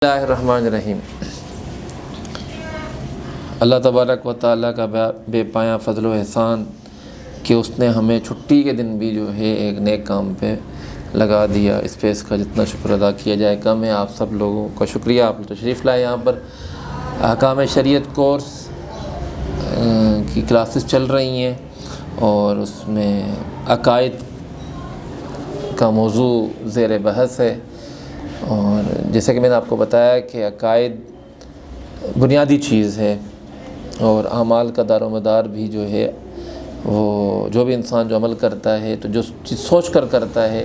بسم اللہ الرحمن الرحیم۔ اللہ تبارک و تعالیٰ کا بے پایہ فضل و احسان کہ اس نے ہمیں چھٹی کے دن بھی جو ہے ایک نیک کام پہ لگا دیا۔ اس پہ اس کا جتنا شکر ادا کیا جائے کم ہے۔ آپ سب لوگوں کا شکریہ، آپ تشریف لائے یہاں پر۔ احکام شریعت کورس کی کلاسز چل رہی ہیں اور اس میں عقائد کا موضوع زیر بحث ہے، اور جیسے کہ میں نے آپ کو بتایا کہ عقائد بنیادی چیز ہے، اور اعمال کا دار و مدار بھی جو ہے وہ جو بھی انسان جو عمل کرتا ہے تو جو چیز سوچ کر کرتا ہے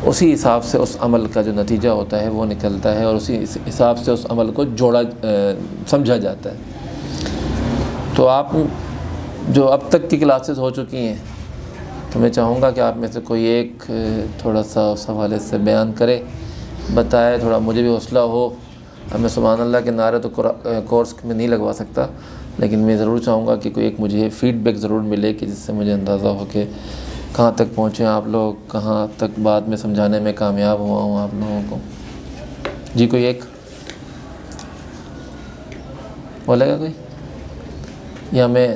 اسی حساب سے اس عمل کا جو نتیجہ ہوتا ہے وہ نکلتا ہے، اور اسی حساب سے اس عمل کو سمجھا جاتا ہے۔ تو آپ جو اب تک کی کلاسز ہو چکی ہیں تو میں چاہوں گا کہ آپ میں سے کوئی ایک تھوڑا سا اس حوالے سے بیان کرے، بتائے، تھوڑا مجھے بھی حوصلہ ہو۔ اب میں سبحان اللہ کے نعرے تو کورس میں نہیں لگوا سکتا، لیکن میں ضرور چاہوں گا کہ کوئی ایک مجھے فیڈ بیک ضرور ملے کہ جس سے مجھے اندازہ ہو کہ کہاں تک پہنچے آپ لوگ، کہاں تک بات میں سمجھانے میں کامیاب ہوا ہوں آپ لوگوں کو۔ جی کوئی ایک بولے گا کوئی، یا میں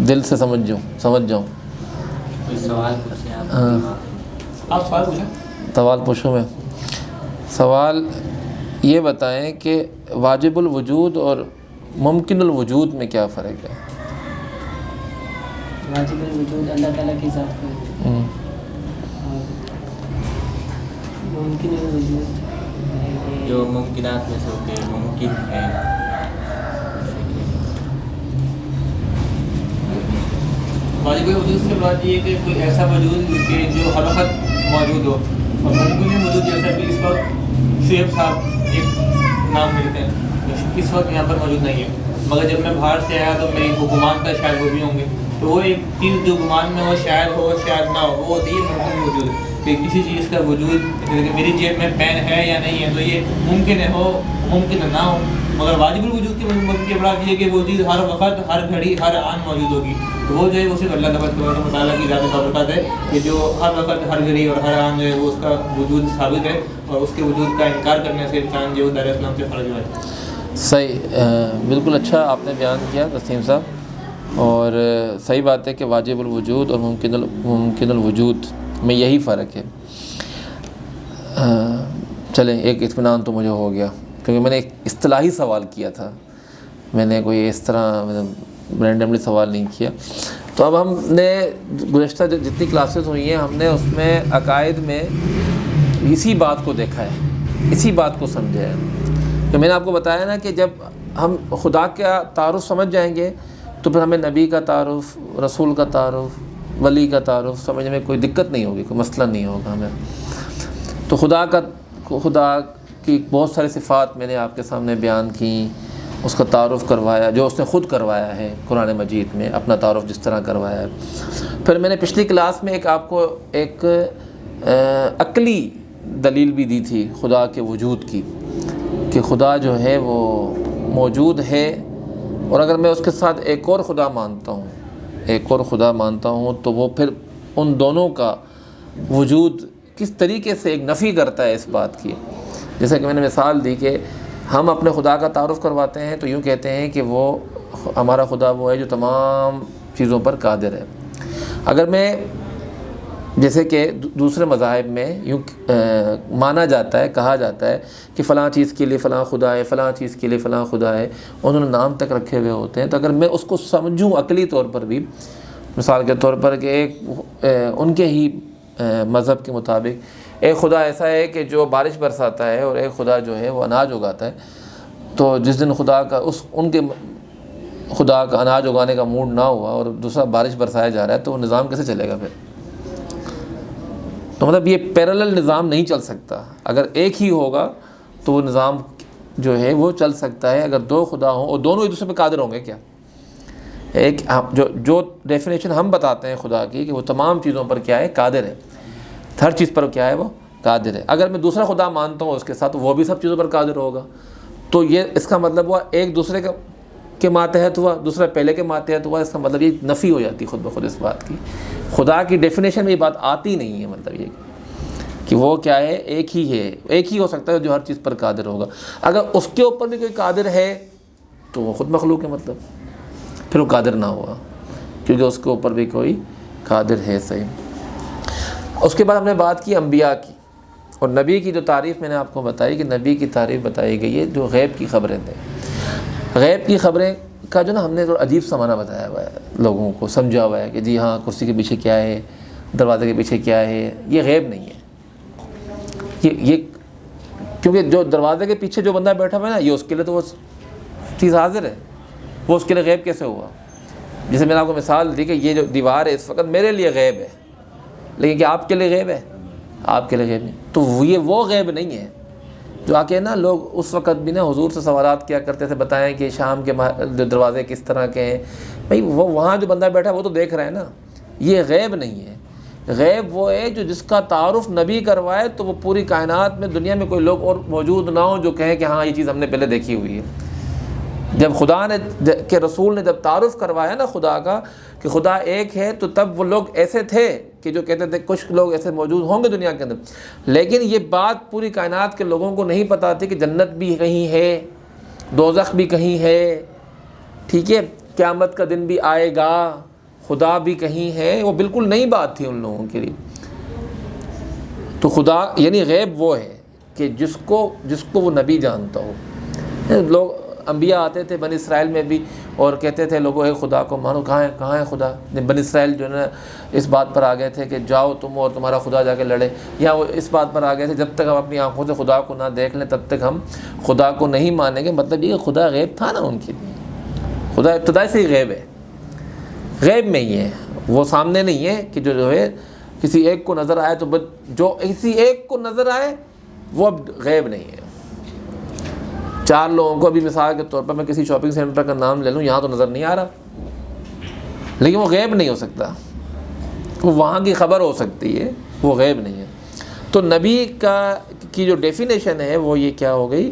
دل سے سمجھ جاؤں؟ سوال پوچھیں آپ۔ ہاں آپ سوال پوچھیں۔ سوال پوچھوں میں؟ سوال یہ بتائیں کہ واجب الوجود اور ممکن الوجود میں کیا فرق ہے؟ واجب الوجود اللہ تعالیٰ کی ذات کا ہے، اور ممکن الوجود جو ممکنات میں سے ہوتے ممکن ہے۔ واجب وجود سے بات یہ ہے کہ کوئی ایسا وجود کہ جو ہر وقت موجود ہو، اور ممکن وجود جیسا کہ اس وقت شعیب صاحب ایک نام ملتے ہیں، اس وقت یہاں پر موجود نہیں ہے، مگر جب میں باہر سے آیا تو میری گمان کا شاید وہ بھی ہوں گے، تو وہ ایک چیز جو گمان میں ہو شاید نہ ہو، وہ ہوتی ہے ممکن وجود، کہ کسی چیز کا وجود، جیسے کہ میری جیب میں پین ہے یا نہیں ہے تو یہ ممکن ہے ہو، ممکن ہے نہ ہو۔ مگر واجب الوجود کی بات یہ ہے کہ وہ چیز ہر وقت ہر گھڑی ہر آن موجود ہوگی، تو وہ جو ہے وہ صرف اللہ تبارک و تعالیٰ کی ذات برکات ہے کہ جو ہر وقت ہر گھڑی اور ہر آن جو ہے وہ اس کا وجود ثابت ہے، اور اس کے وجود کا انکار کرنے سے انسان جو دار اسلام سے خارج ہوا ہے۔ صحیح، بالکل اچھا آپ نے بیان کیا تسلیم صاحب، اور صحیح بات ہے کہ واجب الوجود اور ممکن الوجود میں یہی فرق ہے۔ چلیں ایک اطمینان تو مجھے ہو گیا، کیونکہ میں نے ایک اصطلاحی سوال کیا تھا، میں نے کوئی اس طرح رینڈملی سوال نہیں کیا۔ تو اب ہم نے گزشتہ جتنی کلاسز ہوئی ہیں ہم نے اس میں عقائد میں اسی بات کو دیکھا ہے، اسی بات کو سمجھا ہے کہ میں نے آپ کو بتایا نا کہ جب ہم خدا کا تعارف سمجھ جائیں گے تو پھر ہمیں نبی کا تعارف، رسول کا تعارف، ولی کا تعارف سمجھنے میں کوئی دقت نہیں ہوگی، کوئی مسئلہ نہیں ہوگا ہمیں۔ تو خدا کی بہت ساری صفات میں نے آپ کے سامنے بیان کی، اس کا تعارف کروایا جو اس نے خود کروایا ہے قرآن مجید میں، اپنا تعارف جس طرح کروایا ہے۔ پھر میں نے پچھلی کلاس میں آپ کو ایک عقلی دلیل بھی دی تھی خدا کے وجود کی، کہ خدا جو ہے وہ موجود ہے، اور اگر میں اس کے ساتھ ایک اور خدا مانتا ہوں تو وہ پھر ان دونوں کا وجود کس طریقے سے ایک نفی کرتا ہے اس بات کی۔ جیسے کہ میں نے مثال دی کہ ہم اپنے خدا کا تعارف کرواتے ہیں تو یوں کہتے ہیں کہ وہ ہمارا خدا وہ ہے جو تمام چیزوں پر قادر ہے۔ اگر میں جیسے کہ دوسرے مذاہب میں یوں مانا جاتا ہے، کہا جاتا ہے کہ فلاں چیز کے لیے فلاں خدا ہے، فلاں چیز کے لیے فلاں خدا ہے، انہوں نے نام تک رکھے ہوئے ہوتے ہیں، تو اگر میں اس کو سمجھوں عقلی طور پر بھی، مثال کے طور پر کہ ایک ان کے ہی مذہب کے مطابق ایک خدا ایسا ہے کہ جو بارش برساتا ہے، اور ایک خدا جو ہے وہ اناج اگاتا ہے، تو جس دن ان کے خدا کا اناج اگانے کا موڈ نہ ہوا اور دوسرا بارش برسایا جا رہا ہے تو وہ نظام کیسے چلے گا پھر؟ تو مطلب یہ پیرالل نظام نہیں چل سکتا۔ اگر ایک ہی ہوگا تو وہ نظام جو ہے وہ چل سکتا ہے، اگر دو خدا ہوں اور دونوں ایک دوسرے پہ قادر ہوں گے کیا؟ ایک جو ڈیفینیشن ہم بتاتے ہیں خدا کی کہ وہ تمام چیزوں پر کیا ہے؟ قادر ہے، ہر چیز پر کیا ہے؟ وہ قادر ہے۔ اگر میں دوسرا خدا مانتا ہوں اس کے ساتھ تو وہ بھی سب چیزوں پر قادر ہوگا، تو یہ اس کا مطلب ہوا ایک دوسرے کے ماتحت ہوا، دوسرا پہلے کے ماتحت ہوا، اس کا مطلب یہ نفی ہو جاتی خود بخود اس بات کی۔ خدا کی ڈیفینیشن میں یہ بات آتی نہیں ہے، مطلب یہ کہ وہ کیا ہے، ایک ہی ہو سکتا ہے جو ہر چیز پر قادر ہوگا۔ اگر اس کے اوپر بھی کوئی قادر ہے تو وہ خود مخلوق ہے، مطلب پھر وہ قادر نہ ہوا، کیونکہ اس کے اوپر بھی کوئی قادر ہے۔ صحیح۔ اس کے بعد ہم نے بات کی انبیاء کی، اور نبی کی جو تعریف میں نے آپ کو بتائی کہ نبی کی تعریف بتائی گئی ہے جو غیب کی خبریں تھیں۔ غیب کی خبریں کا جو نا ہم نے تو عجیب سا معنی بتایا ہوا ہے، لوگوں کو سمجھا ہوا ہے کہ جی ہاں کرسی کے پیچھے کیا ہے، دروازے کے پیچھے کیا ہے، یہ غیب نہیں ہے۔ یہ کیونکہ جو دروازے کے پیچھے جو بندہ بیٹھا ہوا ہے نا، یہ اس کے لیے تو وہ چیز حاضر ہے، وہ اس کے لیے غیب کیسے ہوا؟ جیسے میں نے آپ کو مثال دی کہ یہ جو دیوار ہے اس وقت میرے لیے غیب ہے، لیکن کیا آپ کے لیے غیب ہے؟ آپ کے لیے غیب نہیں۔ تو یہ وہ غیب نہیں ہے جو آ کے نا لوگ اس وقت بھی نا حضور سے سوالات کیا کرتے تھے، بتائیں کہ شام کے دروازے کس طرح کے ہیں۔ بھائی وہ وہاں جو بندہ بیٹھا ہے وہ تو دیکھ رہا ہے نا، یہ غیب نہیں ہے۔ غیب وہ ہے جو جس کا تعارف نبی کروائے تو وہ پوری کائنات میں دنیا میں کوئی لوگ اور موجود نہ ہوں جو کہیں کہ ہاں یہ چیز ہم نے پہلے دیکھی ہوئی ہے۔ جب خدا نے کہ رسول نے جب تعارف کروایا نا خدا کا کہ خدا ایک ہے، تو تب وہ لوگ ایسے تھے کہ جو کہتے تھے کچھ لوگ ایسے موجود ہوں گے دنیا کے اندر، لیکن یہ بات پوری کائنات کے لوگوں کو نہیں پتہ تھی کہ جنت بھی کہیں ہے، دوزخ بھی کہیں ہے، ٹھیک ہے، قیامت کا دن بھی آئے گا، خدا بھی کہیں ہے، وہ بالکل نئی بات تھی ان لوگوں کے لیے۔ تو خدا یعنی غیب وہ ہے کہ جس کو وہ نبی جانتا ہو۔ لوگ انبیاء آتے تھے بنی اسرائیل میں بھی اور کہتے تھے لوگوں اے خدا کو مانو، کہاں ہے خدا؟ بنی اسرائیل جو ہے نا اس بات پر آ گئے تھے کہ جاؤ تم اور تمہارا خدا جا کے لڑے، یا وہ اس بات پر آ گئے تھے جب تک ہم اپنی آنکھوں سے خدا کو نہ دیکھ لیں تب تک ہم خدا کو نہیں مانیں گے۔ مطلب یہ کہ خدا غیب تھا نا ان کے لیے، خدا ابتدائی سے ہی غیب ہے، غیب میں ہی ہے، وہ سامنے نہیں ہے کہ جو ہے کسی ایک کو نظر آئے تو جو کسی ایک کو نظر آئے وہ اب غیب نہیں ہے۔ چار لوگوں کو ابھی مثال کے طور پر میں کسی شاپنگ سینٹر کا نام لے لوں، یہاں تو نظر نہیں آ رہا، لیکن وہ غیب نہیں ہو سکتا، وہ وہاں کی خبر ہو سکتی ہے، وہ غیب نہیں ہے۔ تو نبی کی جو ڈیفینیشن ہے وہ یہ کیا ہو گئی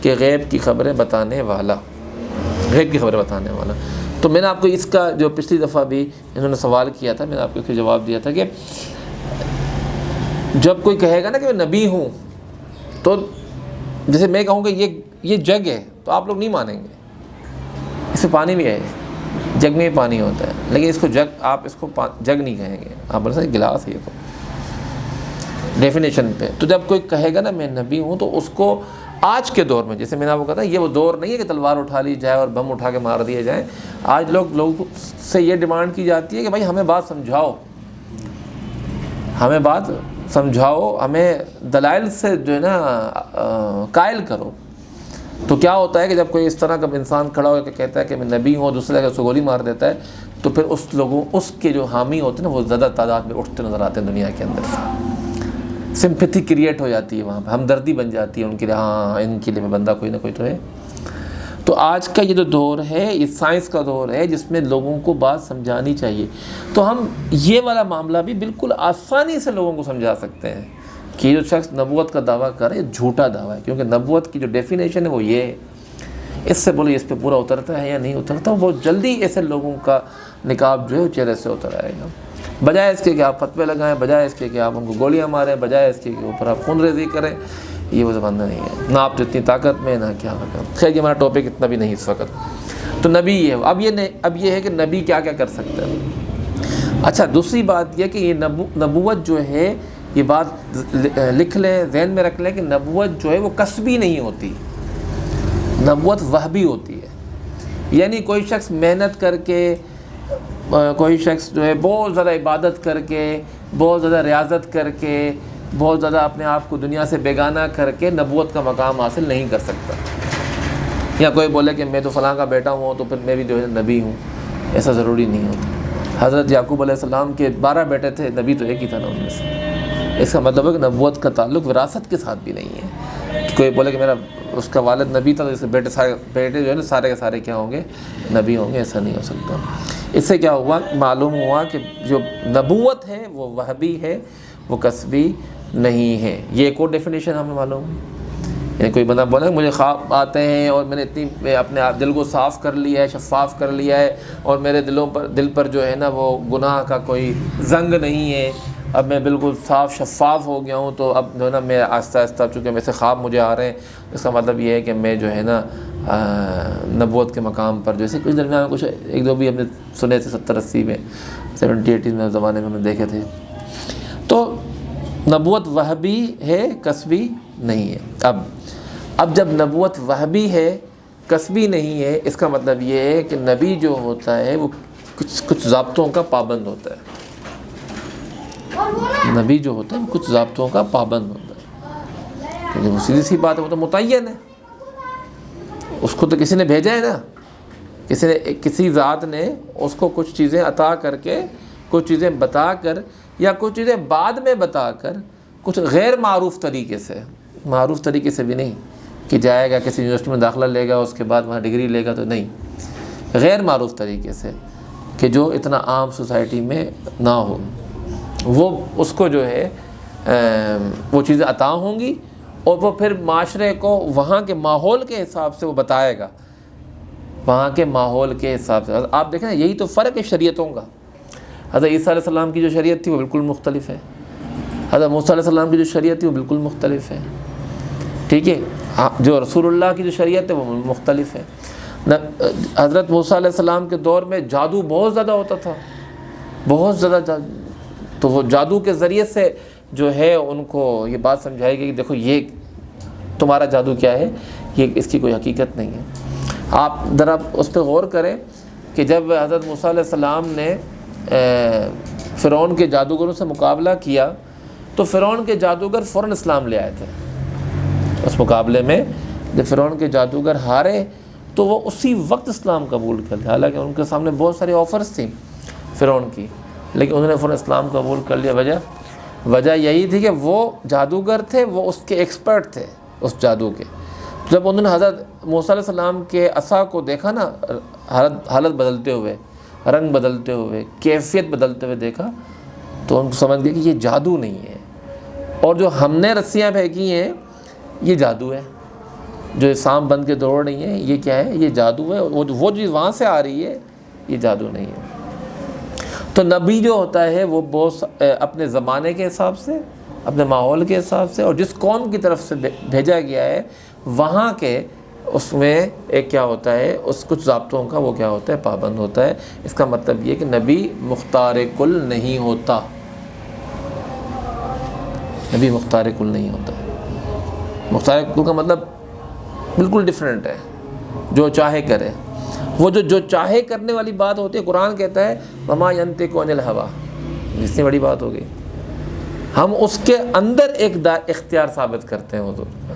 کہ غیب کی خبریں بتانے والا، غیب کی خبریں بتانے والا۔ تو میں نے آپ کو اس کا جو پچھلی دفعہ بھی انہوں نے سوال کیا تھا، میں نے آپ کو جواب دیا تھا کہ جب کوئی کہے گا نا کہ میں نبی ہوں، تو جیسے میں کہوں کہ یہ جگ ہے تو آپ لوگ نہیں مانیں گے، اس میں پانی بھی ہے، جگ میں بھی پانی ہوتا ہے، لیکن اس کو جگ، آپ اس کو جگ نہیں کہیں گے، آپ بولیں گے گلاس ہے یہ تو ڈیفینیشن پہ۔ تو جب کوئی کہے گا نا میں نبی ہوں تو اس کو آج کے دور میں، جیسے میں نے آپ کو کہا تھا یہ وہ دور نہیں ہے کہ تلوار اٹھا لی جائے اور بم اٹھا کے مار دیے جائیں۔ آج لوگوں سے یہ ڈیمانڈ کی جاتی ہے کہ بھائی ہمیں بات سمجھاؤ، ہمیں بات سمجھاؤ، ہمیں دلائل سے جو ہے نا قائل کرو۔ تو کیا ہوتا ہے کہ جب کوئی اس طرح کا انسان کھڑا ہو کے کہتا ہے کہ میں نبی ہوں اور دوسرے کا گولی مار دیتا ہے، تو پھر اس کے جو حامی ہوتے ہیں نا وہ زیادہ تعداد میں اٹھتے نظر آتے ہیں دنیا کے اندر سے، سمپیتھی کریٹ ہو جاتی ہے وہاں پہ، ہمدردی بن جاتی ہے ان کے لیے، ہاں ان کے لیے بندہ کوئی نہ کوئی تو ہے۔ تو آج کا یہ جو دور ہے یہ سائنس کا دور ہے جس میں لوگوں کو بات سمجھانی چاہیے۔ تو ہم یہ والا معاملہ بھی بالکل آسانی سے لوگوں کو سمجھا سکتے ہیں کہ جو شخص نبوت کا دعویٰ کرے جھوٹا دعویٰ ہے، کیونکہ نبوت کی جو ڈیفینیشن ہے وہ یہ ہے۔ اس سے بولے اس پہ پورا اترتا ہے یا نہیں اترتا، بہت جلدی ایسے لوگوں کا نقاب جو ہے وہ چہرے سے اتر آئے گا، بجائے اس کے کہ آپ فتوے لگائیں، بجائے اس کے کہ آپ ان کو گولیاں ماریں، بجائے اس کے کہ اوپر آپ خون ریزی کریں۔ یہ وہ زمانہ نہیں ہے، نہ آپ جتنی طاقت میں، نہ کیا لگا۔ خیر یہ ہمارا ٹاپک اتنا بھی نہیں اس وقت۔ تو نبی یہ ہے، اب یہ ہے کہ نبی کیا کیا کر سکتا ہے۔ اچھا دوسری بات یہ کہ یہ نبوت جو ہے، یہ بات لکھ لیں، ذہن میں رکھ لیں کہ نبوت جو ہے وہ کسبی نہیں ہوتی، نبوت وہبی ہوتی ہے۔ یعنی کوئی شخص محنت کر کے، کوئی شخص جو ہے بہت زیادہ عبادت کر کے، بہت زیادہ ریاضت کر کے، بہت زیادہ اپنے آپ کو دنیا سے بیگانہ کر کے نبوت کا مقام حاصل نہیں کر سکتا۔ یا کوئی بولے کہ میں تو فلاں کا بیٹا ہوں تو پھر میں بھی جو ہے نبی ہوں، ایسا ضروری نہیں ہوتا۔ حضرت یعقوب علیہ السلام کے 12 بیٹے تھے، نبی تو ایک ہی تھا نا ان میں سے۔ اس کا مطلب ہے کہ نبوت کا تعلق وراثت کے ساتھ بھی نہیں ہے۔ کوئی بولے کہ میرا اس کا والد نبی تھا تو اس کے بیٹے جو ہے نا سارے کے سارے کیا ہوں گے، نبی ہوں گے، ایسا نہیں ہو سکتا۔ اس سے کیا ہوا، معلوم ہوا کہ جو نبوت ہے وہ وہبی ہے، وہ کسبی نہیں ہے۔ یہ ایک اور ڈیفینیشن ہمیں معلوم ہے۔ یعنی کوئی بندہ بولے مجھے خواب آتے ہیں اور میں نے اپنے دل کو صاف کر لیا ہے، شفاف کر لیا ہے، اور میرے دل پر جو ہے نا وہ گناہ کا کوئی زنگ نہیں ہے، اب میں بالکل صاف شفاف ہو گیا ہوں، تو اب جو ہے نا میں آہستہ آہستہ، چونکہ ویسے خواب مجھے آ رہے ہیں، اس کا مطلب یہ ہے کہ میں جو ہے نا نبوت کے مقام پر، جیسے کچھ درمیان میں کچھ ایک دو بھی ہم نے سنے تھے 70-80 میں، 70-80 میں زمانے میں ہم نے دیکھے تھے. تو نبوت وہبی ہے، کسبی نہیں ہے. اب جب نبوت وہبی ہے، کسبی نہیں ہے، اس کا مطلب یہ ہے کہ نبی جو ہوتا ہے وہ کچھ ضابطوں کا پابند ہوتا ہے. نبی جو ہوتا ہے وہ کچھ ضابطوں کا پابند ہوتا ہے، کیونکہ وہ سیدھی سی بات ہے، وہ تو متعین ہے، اس کو تو کسی نے بھیجا ہے نا، کسی ذات نے اس کو کچھ چیزیں عطا کر کے، کچھ چیزیں بتا کر، یا کچھ چیزیں بعد میں بتا کر، کچھ غیر معروف طریقے سے، معروف طریقے سے بھی نہیں کہ جائے گا کسی یونیورسٹی میں داخلہ لے گا، اس کے بعد وہاں ڈگری لے گا، تو نہیں، غیر معروف طریقے سے کہ جو اتنا عام سوسائٹی میں نہ ہو، وہ اس کو جو ہے وہ چیزیں عطا ہوں گی، اور وہ پھر معاشرے کو وہاں کے ماحول کے حساب سے وہ بتائے گا، وہاں کے ماحول کے حساب سے. آپ دیکھیں یہی تو فرق ہے شریعتوں کا. حضرت عیسیٰ علیہ السلام کی جو شریعت تھی وہ بالکل مختلف ہے، حضرت موسیٰ علیہ السلام کی جو شریعت تھی وہ بالکل مختلف ہے. ٹھیک ہے، جو رسول اللہ کی جو شریعت ہے وہ مختلف ہے. حضرت موسیٰ علیہ السلام کے دور میں جادو بہت زیادہ ہوتا تھا، بہت زیادہ جادو. تو وہ جادو کے ذریعے سے جو ہے ان کو یہ بات سمجھائی گئی کہ دیکھو یہ تمہارا جادو کیا ہے، یہ اس کی کوئی حقیقت نہیں ہے. آپ ذرا اس پہ غور کریں کہ جب حضرت موسیٰ علیہ السلام نے فرعون کے جادوگروں سے مقابلہ کیا، تو فرعون کے جادوگر فوراً اسلام لے آئے تھے. اس مقابلے میں جب فرعون کے جادوگر ہارے تو وہ اسی وقت اسلام قبول کر لیا، حالانکہ ان کے سامنے بہت ساری آفرز تھیں فرعون کی، لیکن انہوں نے فوراً اسلام قبول کر لیا. وجہ یہی تھی کہ وہ جادوگر تھے، وہ اس کے ایکسپرٹ تھے اس جادو کے. جب انہوں نے حضرت موسیٰ علیہ السلام کے عصا کو دیکھا نا، حالت بدلتے ہوئے، رنگ بدلتے ہوئے، کیفیت بدلتے ہوئے دیکھا، تو ان کو سمجھ گیا کہ یہ جادو نہیں ہے، اور جو ہم نے رسیاں پھینکی ہیں یہ جادو ہے، جو سانپ بند کے دوڑ رہی ہیں یہ کیا ہے، یہ جادو ہے، وہ جو وہاں سے آ رہی ہے یہ جادو نہیں ہے. تو نبی جو ہوتا ہے وہ بہت اپنے زمانے کے حساب سے، اپنے ماحول کے حساب سے، اور جس قوم کی طرف سے بھیجا گیا ہے وہاں کے اس میں ایک کیا ہوتا ہے، اس کچھ ضابطوں کا وہ کیا ہوتا ہے، پابند ہوتا ہے. اس کا مطلب یہ کہ نبی مختار کل نہیں ہوتا، نبی مختار کل نہیں ہوتا. مختار کل کا مطلب بالکل ڈیفرنٹ ہے، جو چاہے کرے. وہ جو چاہے کرنے والی بات ہوتی ہے، قرآن کہتا ہے وما ینطق عن الہوی، جس سے بڑی بات ہوگی، ہم اس کے اندر ایک اختیار ثابت کرتے ہیں حضور کا.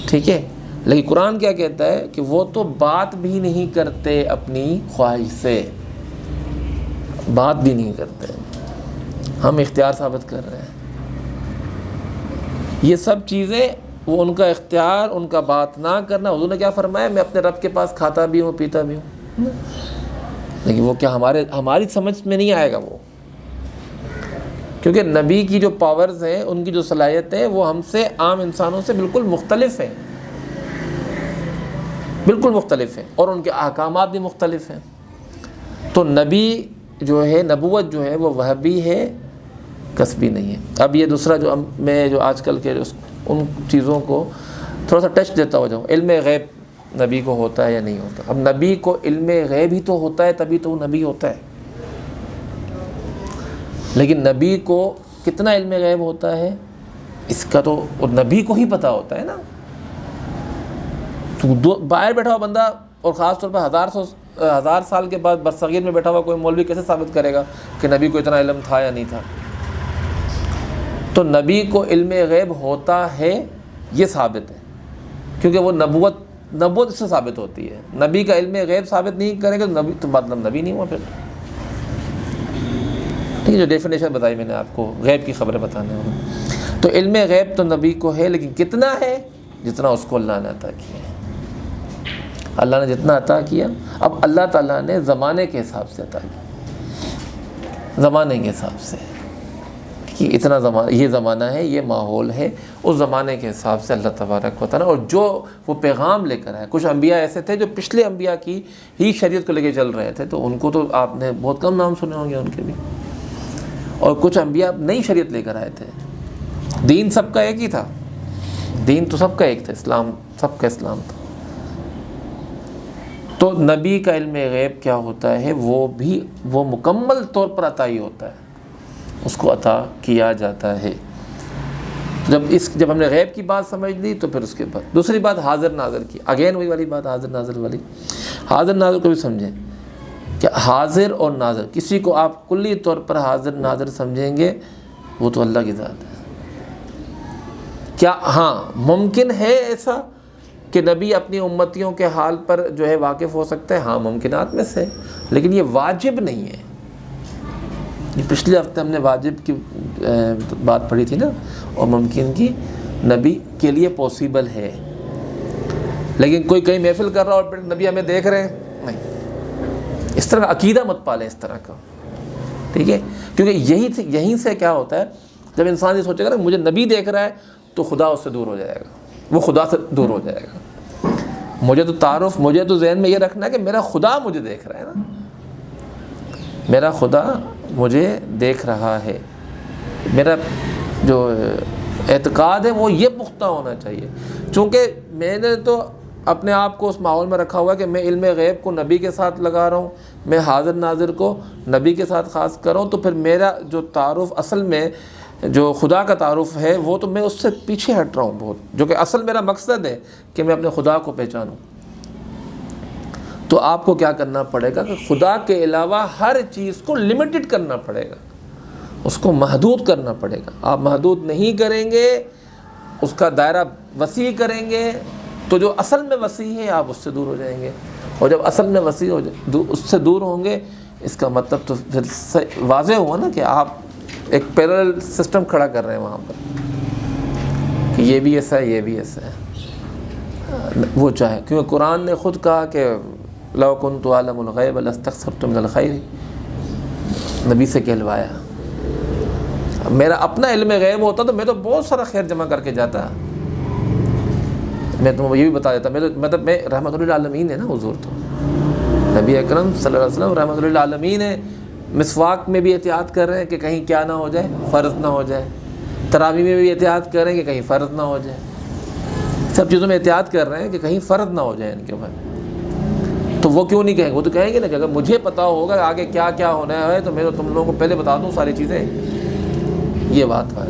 ٹھیک ہے، لیکن قرآن کیا کہتا ہے کہ وہ تو بات بھی نہیں کرتے اپنی خواہش سے، بات بھی نہیں کرتے، ہم اختیار ثابت کر رہے ہیں. یہ سب چیزیں وہ ان کا اختیار، ان کا بات نہ کرنا. حضور نے کیا فرمایا، میں اپنے رب کے پاس کھاتا بھی ہوں پیتا بھی ہوں، لیکن وہ کیا ہماری سمجھ میں نہیں آئے گا وہ، کیونکہ نبی کی جو پاورز ہیں، ان کی جو صلاحیت ہے، وہ ہم سے، عام انسانوں سے بالکل مختلف ہیں، بالکل مختلف ہیں، اور ان کے احکامات بھی مختلف ہیں. تو نبی جو ہے، نبوت جو ہے وہ وہبی ہے، کسبی نہیں ہے. اب یہ دوسرا جو میں جو آج کل کے ان چیزوں کو تھوڑا سا ٹچ دیتا ہو جاؤں. علم غیب نبی کو ہوتا ہے یا نہیں ہوتا؟ اب نبی کو علم غیب ہی تو ہوتا ہے، تبھی تو وہ نبی ہوتا ہے. لیکن نبی کو کتنا علم غیب ہوتا ہے اس کا تو نبی کو ہی پتہ ہوتا ہے نا. تو باہر بیٹھا ہوا بندہ، اور خاص طور پر ہزار سال کے بعد برصغیر میں بیٹھا ہوا کوئی مولوی کیسے ثابت کرے گا کہ نبی کو اتنا علم تھا یا نہیں تھا؟ تو نبی کو علم غیب ہوتا ہے یہ ثابت ہے، کیونکہ وہ نبوت اس سے ثابت ہوتی ہے. نبی کا علم غیب ثابت نہیں کرے گا نبی تو مطلب نبی نہیں ہوا پھر. ٹھیک ہے، جو ڈیفینیشن بتائی میں نے آپ کو غیب کی خبریں بتانے ہوں. تو علم غیب تو نبی کو ہے، لیکن کتنا ہے؟ جتنا اس کو اللہ نے عطا کیا ہے. اللہ نے جتنا عطا کیا. اب اللہ تعالیٰ نے زمانے کے حساب سے عطا کیا، زمانے کے حساب سے کہ اتنا زمانہ، یہ زمانہ ہے، یہ ماحول ہے، اس زمانے کے حساب سے اللہ تبارک و تعالیٰ. اور جو وہ پیغام لے کر آئے، کچھ انبیاء ایسے تھے جو پچھلے انبیاء کی ہی شریعت کو لے کے چل رہے تھے، تو ان کو تو آپ نے بہت کم نام سنے ہوں گے ان کے بھی. اور کچھ انبیاء نئی شریعت لے کر آئے تھے. دین سب کا ایک ہی تھا, دین تو سب کا ایک تھا, اسلام سب کا اسلام تھا. تو نبی کا علم غیب کیا ہوتا ہے, وہ مکمل طور پر عطائی ہوتا ہے, اس کو عطا کیا جاتا ہے. جب ہم نے غیب کی بات سمجھ لی تو پھر اس کے بعد دوسری بات حاضر ناظر کی. اگین وہی والی بات, حاضر ناظر والی. حاضر ناظر کو بھی سمجھیں کہ حاضر اور ناظر, کسی کو آپ کلی طور پر حاضر ناظر سمجھیں گے وہ تو اللہ کی ذات ہے. کیا ہاں ممکن ہے ایسا کہ نبی اپنی امتیوں کے حال پر جو ہے واقف ہو سکتا ہے؟ ہاں ممکنات میں سے, لیکن یہ واجب نہیں ہے. یہ پچھلے ہفتے ہم نے واجب کی بات پڑھی تھی نا, اور ممکن کی نبی کے لیے پاسبل ہے. لیکن کوئی کہیں محفل کر رہا اور پھر نبی ہمیں دیکھ رہے ہیں, نہیں, اس طرح عقیدہ مت پالیں اس طرح کا, ٹھیک ہے؟ کیونکہ یہیں سے کیا ہوتا ہے, جب انسان یہ سوچے گا نا مجھے نبی دیکھ رہا ہے تو خدا اس سے دور ہو جائے گا, وہ خدا سے دور ہو جائے گا. مجھے تو ذہن میں یہ رکھنا ہے کہ میرا خدا مجھے دیکھ رہا ہے نا, میرا خدا مجھے دیکھ رہا ہے. میرا جو اعتقاد ہے وہ یہ پختہ ہونا چاہیے. چونکہ میں نے تو اپنے آپ کو اس ماحول میں رکھا ہوا ہے کہ میں علم غیب کو نبی کے ساتھ لگا رہا ہوں, میں حاضر ناظر کو نبی کے ساتھ خاص کر رہا ہوں, تو پھر میرا جو تعارف اصل میں جو خدا کا تعارف ہے وہ تو میں اس سے پیچھے ہٹ رہا ہوں بہت, جو کہ اصل میرا مقصد ہے کہ میں اپنے خدا کو پہچانوں. تو آپ کو کیا کرنا پڑے گا کہ خدا کے علاوہ ہر چیز کو لمیٹڈ کرنا پڑے گا, اس کو محدود کرنا پڑے گا. آپ محدود نہیں کریں گے, اس کا دائرہ وسیع کریں گے, تو جو اصل میں وسیع ہے آپ اس سے دور ہو جائیں گے. اور جب اصل میں وسیع اس سے دور ہوں گے, اس کا مطلب تو پھر واضح ہوا نا کہ آپ ایک پیرالل سسٹم کھڑا کر رہے ہیں وہاں پر, کہ یہ بھی ایسا ہے, یہ بھی ایسا ہے. وہ چاہے, کیونکہ قرآن نے خود کہا کہ لو کنت اعلم الغیب لاستکثرت من الخیر, نبی سے کہلوایا. میرا اپنا علم غیب ہوتا تو میں تو بہت سارا خیر جمع کر کے جاتا. میں تمہیں یہ بھی بتا دیتا, میں رحمت للعالمین ہے نا حضور, تو نبی اکرم صلی اللہ علیہ وسلم رحمت للعالمین ہے. مسواک میں بھی احتیاط کر رہے ہیں کہ کہیں کیا نہ ہو جائے, فرض نہ ہو جائے. تراویح میں بھی احتیاط کر رہے ہیں کہ کہیں فرض نہ ہو جائے. سب چیزوں میں احتیاط کر رہے ہیں کہ کہیں فرض نہ ہو جائے ان کے اوپر. تو وہ کیوں نہیں کہیں گے, وہ تو کہیں گے نا کہ اگر مجھے پتا ہوگا آگے کیا کیا ہونا ہے تو میں تو تم لوگوں کو پہلے بتا دوں ساری چیزیں. یہ بات ہے.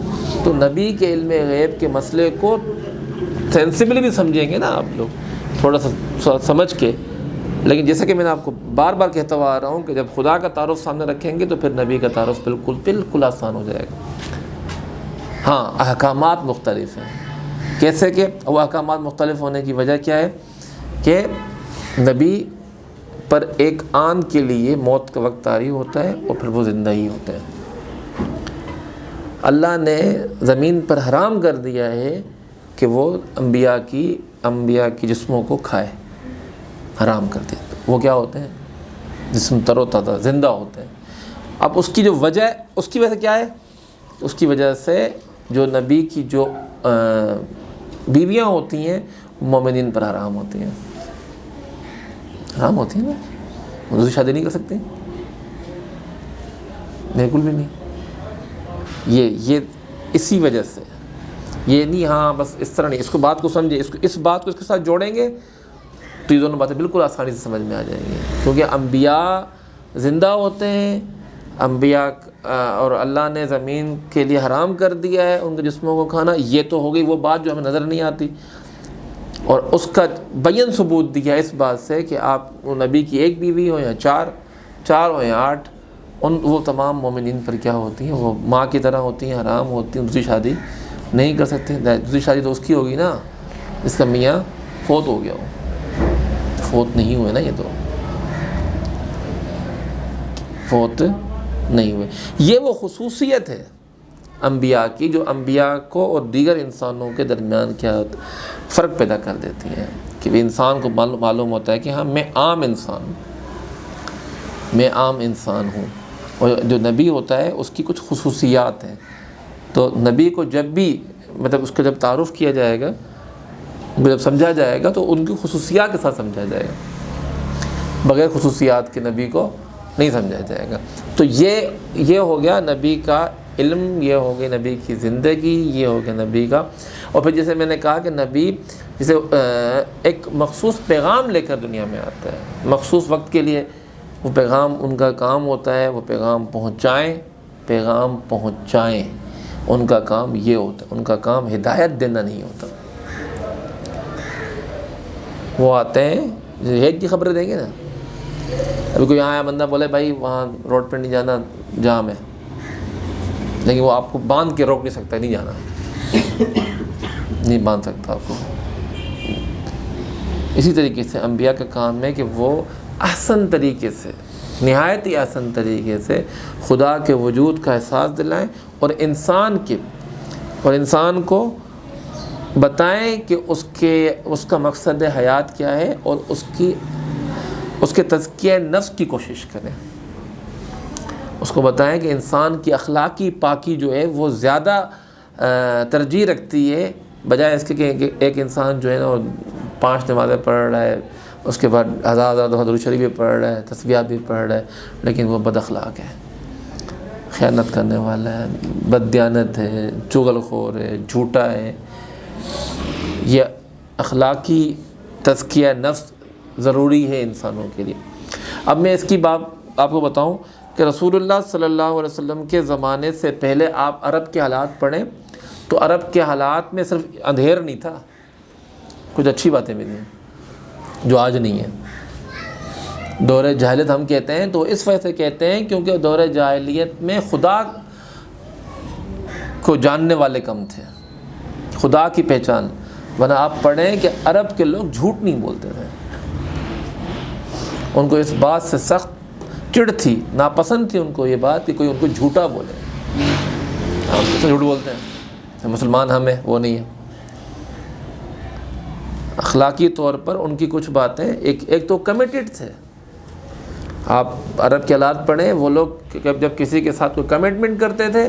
تو نبی کے علم غیب کے مسئلے کو سینسیبلی بھی سمجھیں گے نا آپ لوگ, تھوڑا سا سمجھ کے. لیکن جیسا کہ میں نے آپ کو بار بار کہتا ہوا آ رہا ہوں کہ جب خدا کا تعارف سامنے رکھیں گے تو پھر نبی کا تعارف بالکل آسان ہو جائے گا. ہاں احکامات مختلف ہیں, کیسے کہ وہ احکامات مختلف ہونے کی وجہ کیا ہے کہ نبی پر ایک آن کے لیے موت کا وقت طاری ہوتا ہے اور پھر وہ زندہ ہی ہوتے ہیں. اللہ نے زمین پر حرام کر دیا ہے کہ وہ انبیاء کی جسموں کو کھائے, حرام کر دیا. وہ کیا ہوتے ہیں؟ جسم تر و تازہ زندہ ہوتے ہیں. اب اس کی جو وجہ, اس کی وجہ کیا ہے؟ اس کی وجہ سے جو نبی کی جو بیویاں ہوتی ہیں مومنین پر حرام ہوتی ہیں, حرام ہوتی ہیں نا, دوسری شادی نہیں کر سکتے, بالکل بھی نہیں. یہ اسی وجہ سے, یہ نہیں ہاں بس اس طرح نہیں. اس کو بات کو سمجھے, اس بات کو اس کے ساتھ جوڑیں گے تو یہ دونوں باتیں بالکل آسانی سے سمجھ میں آ جائیں گی. کیونکہ انبیاء زندہ ہوتے ہیں, انبیاء اور اللہ نے زمین کے لیے حرام کر دیا ہے ان کے جسموں کو کھانا. یہ تو ہو گئی وہ بات جو ہمیں نظر نہیں آتی, اور اس کا بین ثبوت دیا اس بات سے کہ آپ نبی کی ایک بیوی ہو یا چار ہو یا 8, وہ تمام مومنین پر کیا ہوتی ہیں, وہ ماں کی طرح ہوتی ہیں, حرام ہوتی ہیں, دوسری شادی نہیں کر سکتے. دوسری شادی تو اس کی ہوگی نا جس کا میاں فوت ہو گیا ہو, فوت نہیں ہوئے نا, یہ تو فوت نہیں ہوئے. یہ وہ خصوصیت ہے انبیاء کی جو انبیاء کو اور دیگر انسانوں کے درمیان کیا فرق پیدا کر دیتی ہے, کہ انسان کو معلوم ہوتا ہے کہ ہاں میں عام انسان ہوں. اور جو نبی ہوتا ہے اس کی کچھ خصوصیات ہیں. تو نبی کو جب بھی مطلب اس کا جب تعارف کیا جائے گا, جب سمجھا جائے گا تو ان کی خصوصیات کے ساتھ سمجھا جائے گا. بغیر خصوصیات کے نبی کو نہیں سمجھا جائے گا۔ تو یہ ہو گیا نبی کا علم، یہ ہو گئی نبی کی زندگی، یہ ہو گیا نبی کا۔ اور پھر جیسے میں نے کہا کہ نبی جسے ایک مخصوص پیغام لے کر دنیا میں آتا ہے، مخصوص وقت کے لیے وہ پیغام، ان کا کام ہوتا ہے وہ پیغام پہنچائیں، ان کا کام یہ ہوتا ہے، ان کا کام ہدایت دینا نہیں ہوتا۔ وہ آتے ہیں ہدایت کی خبریں دیں گے نا۔ ابھی کوئی یہاں آیا بندہ بولے بھائی وہاں روڈ پہ نہیں جانا، جام ہے، لیکن وہ آپ کو باندھ کے روک نہیں سکتا، نہیں جانا، نہیں باندھ سکتا آپ کو۔ اسی طریقے سے انبیاء کا کام ہے کہ وہ احسن طریقے سے، نہایت ہی احسن طریقے سے خدا کے وجود کا احساس دلائیں اور انسان کو بتائیں کہ اس کا مقصد حیات کیا ہے، اور اس کے تزکیہ نفس کی کوشش کریں۔ اس کو بتائیں کہ انسان کی اخلاقی پاکی جو ہے وہ زیادہ ترجیح رکھتی ہے بجائے اس کے کہ ایک انسان جو ہے نا 5 نمازیں پڑھ رہا ہے، اس کے بعد ہزار دفعہ درود شریف بھی پڑھ رہا ہے، تسبیحات بھی پڑھ رہا ہے، لیکن وہ بد اخلاق ہے، خیانت کرنے والا ہے، بددیانت ہے، چغل خور ہے، جھوٹا ہے۔ یہ اخلاقی تزکیہ نفس ضروری ہے انسانوں کے لیے۔ اب میں اس کی بات آپ کو بتاؤں کہ رسول اللہ صلی اللہ علیہ وسلم کے زمانے سے پہلے آپ عرب کے حالات پڑھیں تو عرب کے حالات میں صرف اندھیر نہیں تھا، کچھ اچھی باتیں بھی تھیں جو آج نہیں ہیں۔ دور جاہلیت ہم کہتے ہیں تو اس وجہ سے کہتے ہیں کیونکہ دور جاہلیت میں خدا کو جاننے والے کم تھے، خدا کی پہچان، ورنہ آپ پڑھیں کہ عرب کے لوگ جھوٹ نہیں بولتے تھے، ان کو اس بات سے سخت چڑ تھی، ناپسند تھی ان کو یہ بات کہ کوئی ان کو جھوٹا بولے۔ ہم تو جھوٹ بولتے ہیں، مسلمان ہم ہیں، وہ نہیں ہے۔ اخلاقی طور پر ان کی کچھ باتیں ایک تو کمیٹڈ تھے۔ آپ عرب کے حالات پڑھیں، وہ لوگ جب کسی کے ساتھ کوئی کمٹمنٹ کرتے تھے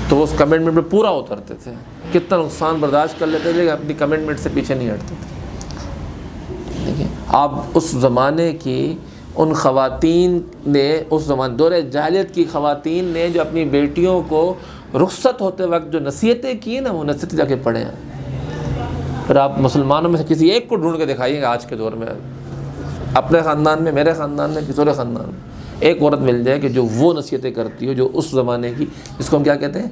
تو وہ اس کمٹمنٹ میں پورا اترتے تھے، کتنا نقصان برداشت کر لیتے تھے کہ اپنی کمٹمنٹ سے پیچھے نہیں ہٹتے تھے۔ دیکھیں آپ اس زمانے کی ان خواتین نے، اس زمانے دور جاہلیت کی خواتین نے جو اپنی بیٹیوں کو رخصت ہوتے وقت جو نصیحتیں کی نا، وہ نصیحتیں جا کے پڑھیں۔ پھر آپ مسلمانوں میں سے کسی ایک کو ڈھونڈ کے دکھائیے گا آج کے دور میں، اپنے خاندان میں، میرے خاندان میں، کسی اور خاندان میں ایک عورت مل جائے کہ جو وہ نصیحتیں کرتی ہو جو اس زمانے کی، جس کو ہم کیا کہتے ہیں،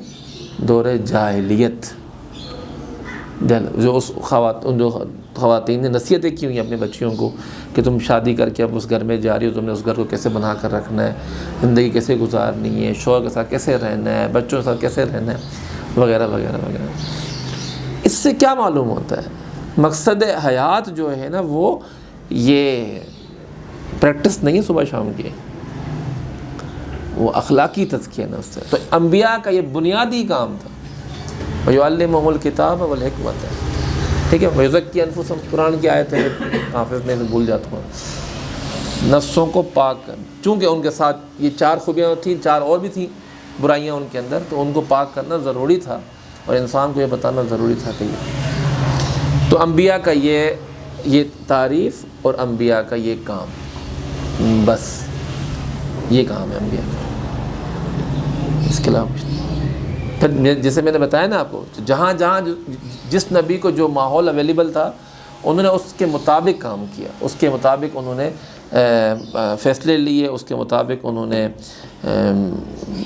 دور جاہلیت، جو خواتین نے نصیحتیں کی ہوئی اپنے بچیوں کو کہ تم شادی کر کے اب اس گھر میں جا رہی ہو، تم نے اس گھر کو کیسے بنا کر رکھنا ہے، زندگی کیسے گزارنی ہے، شوہر کے ساتھ کیسے رہنا ہے، بچوں کے ساتھ کیسے رہنا ہے، وغیرہ وغیرہ وغیرہ۔ اس سے کیا معلوم ہوتا ہے؟ مقصد حیات جو ہے نا وہ یہ پریکٹس نہیں ہے صبح شام کی، وہ اخلاقی تزکیہ نفس ہے۔ تو انبیاء کا یہ بنیادی کام تھا، وَيُعَلِّمُهُمُ الْكِتَابَ وَالْحِكْمَةَ، ٹھیک ہے، وَيُزَكِّي أَنفُسَهُمْ، قرآن کی آیت ہے، حافظ میں بھول جاتا ہوں، نفسوں کو پاک کر، چونکہ ان کے ساتھ یہ 4 خوبیاں تھیں، 4 اور بھی تھیں برائیاں ان کے اندر، تو ان کو پاک کرنا ضروری تھا اور انسان کو یہ بتانا ضروری تھا کہ یہ۔ تو انبیاء کا یہ تعریف اور انبیاء کا یہ کام، بس یہ کام ہے انبیاء کا، اس کے علاوہ کچھ نہیں۔ پھر جیسے میں نے بتایا نا آپ کو، جہاں جس نبی کو جو ماحول اویلیبل تھا انہوں نے اس کے مطابق کام کیا، اس کے مطابق انہوں نے فیصلے لیے، اس کے مطابق انہوں نے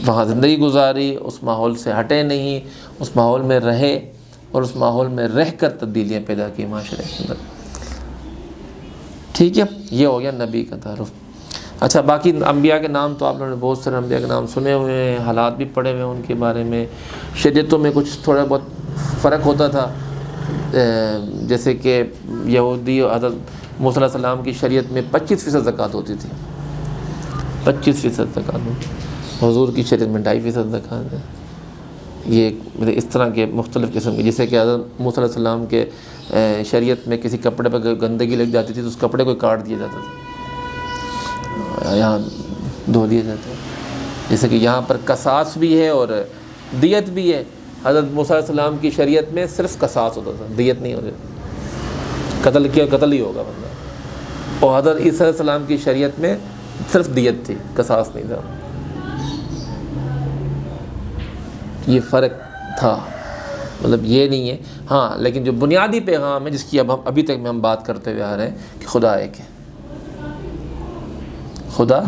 وہاں زندگی گزاری، اس ماحول سے ہٹے نہیں، اس ماحول میں رہے اور اس ماحول میں رہ کر تبدیلیاں پیدا کی معاشرے کے اندر۔ ٹھیک ہے، یہ ہو گیا نبی کا تعارف۔ اچھا، باقی انبیاء کے نام تو آپ لوگوں نے بہت سارے انبیاء کے نام سنے ہوئے ہیں، حالات بھی پڑھے ہوئے ہیں ان کے بارے میں، شریعتوں میں کچھ تھوڑا بہت فرق ہوتا تھا، جیسے کہ یہودی اور حضرت موسیٰ علیہ السلام کی شریعت میں 25% زکوٰۃ ہوتی تھی، 25% زکوٰۃ ہوتی، حضور کی شریعت میں 2.5% زکوٰۃ ہے۔ یہ اس طرح کے مختلف قسم کے، جیسے کہ حضرت موسیٰ علیہ السلام کے شریعت میں کسی کپڑے پر گندگی لگ جاتی تھی تو اس کپڑے کو کاٹ دیا جاتا تھا، یہاں دھو دیا جاتا ہے۔ جیسے کہ یہاں پر قصاص بھی ہے اور دیت بھی ہے، حضرت موسیٰ علیہ السلام کی شریعت میں صرف قصاص ہوتا تھا، دیت نہیں ہوتی، قتل کیا قتل ہی ہوگا بندہ، اور حضرت عیسیٰ علیہ السلام کی شریعت میں صرف دیت تھی، قصاص نہیں تھا. یہ فرق تھا، مطلب یہ نہیں ہے. ہاں لیکن جو بنیادی پیغام ہے جس کی اب ابھی تک میں ہم بات کرتے ہوئے آ رہے ہیں کہ خدا ایک ہے، خدا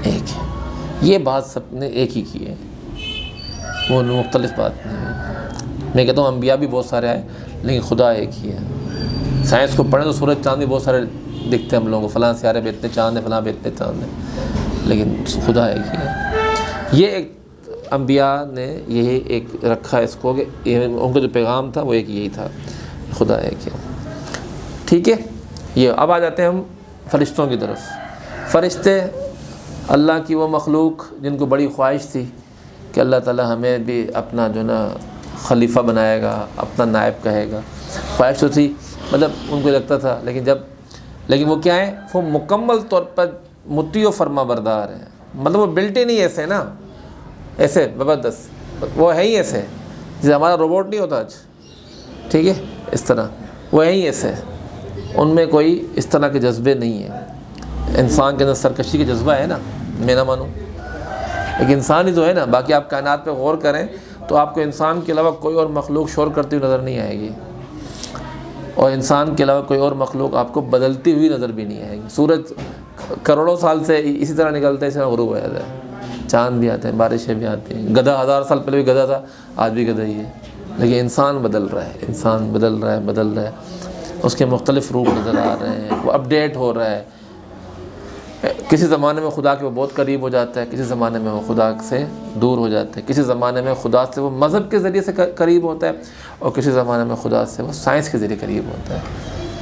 ایک ہے. یہ بات سب نے ایک ہی کی ہے، وہ مختلف بات نہیں ہے. میں کہتا ہوں انبیاء بھی بہت سارے آئے لیکن خدا ایک ہی ہے. سائنس کو پڑھیں تو سورج چاند بھی بہت سارے دکھتے ہیں ہم لوگوں کو، فلاں سیارے پہ اتنے چاند ہیں، فلاں پہ اتنے چاند ہیں، لیکن خدا ایک ہی ہے. یہ ایک انبیاء نے یہی ایک رکھا اس کو کہ ان کا جو پیغام تھا وہ ایک یہی تھا، خدا ایک ہے. ٹھیک ہے. یہ اب آ جاتے ہیں ہم فرشتوں کی طرف. فرشتے اللہ کی وہ مخلوق جن کو بڑی خواہش تھی کہ اللہ تعالیٰ ہمیں بھی اپنا جو نا خلیفہ بنائے گا، اپنا نائب کہے گا. خواہش تو تھی، مطلب ان کو لگتا تھا، لیکن وہ کیا ہے، وہ مکمل طور پر مطیع و فرما بردار ہیں. مطلب وہ بلٹ ہی نہیں ایسے نا، ایسے زبردست، وہ ہے ہی ایسے جیسے ہمارا روبوٹ نہیں ہوتا آج، ٹھیک ہے، اس طرح وہ ہے ہی ایسے. ان میں کوئی اس طرح کے جذبے نہیں ہیں. انسان کے اندر سرکشی کا جذبہ ہے نا، میں نہ مانوں، ایک انسان ہی تو ہے نا. باقی آپ کائنات پہ غور کریں تو آپ کو انسان کے علاوہ کوئی اور مخلوق شور کرتی ہوئی نظر نہیں آئے گی، اور انسان کے علاوہ کوئی اور مخلوق آپ کو بدلتی ہوئی نظر بھی نہیں آئے گی. سورج کروڑوں سال سے اسی طرح نکلتا ہے، اس طرح غروب ہو جاتا ہے، چاند بھی آتے ہیں، بارشیں بھی آتی ہیں. گدھا 1000 سال پہلے بھی گدھا تھا، آج بھی گدھا ہی ہے. لیکن انسان بدل رہا ہے، انسان بدل رہا ہے. اس کے مختلف روپ نظر آ رہے ہیں، وہ اپڈیٹ ہو رہا ہے. کسی زمانے میں خدا کے وہ بہت قریب ہو جاتا ہے، کسی زمانے میں وہ خدا سے دور ہو جاتا ہے. کسی زمانے میں خدا سے وہ مذہب کے ذریعے سے قریب ہوتا ہے، اور کسی زمانے میں خدا سے وہ سائنس کے ذریعے قریب ہوتا ہے،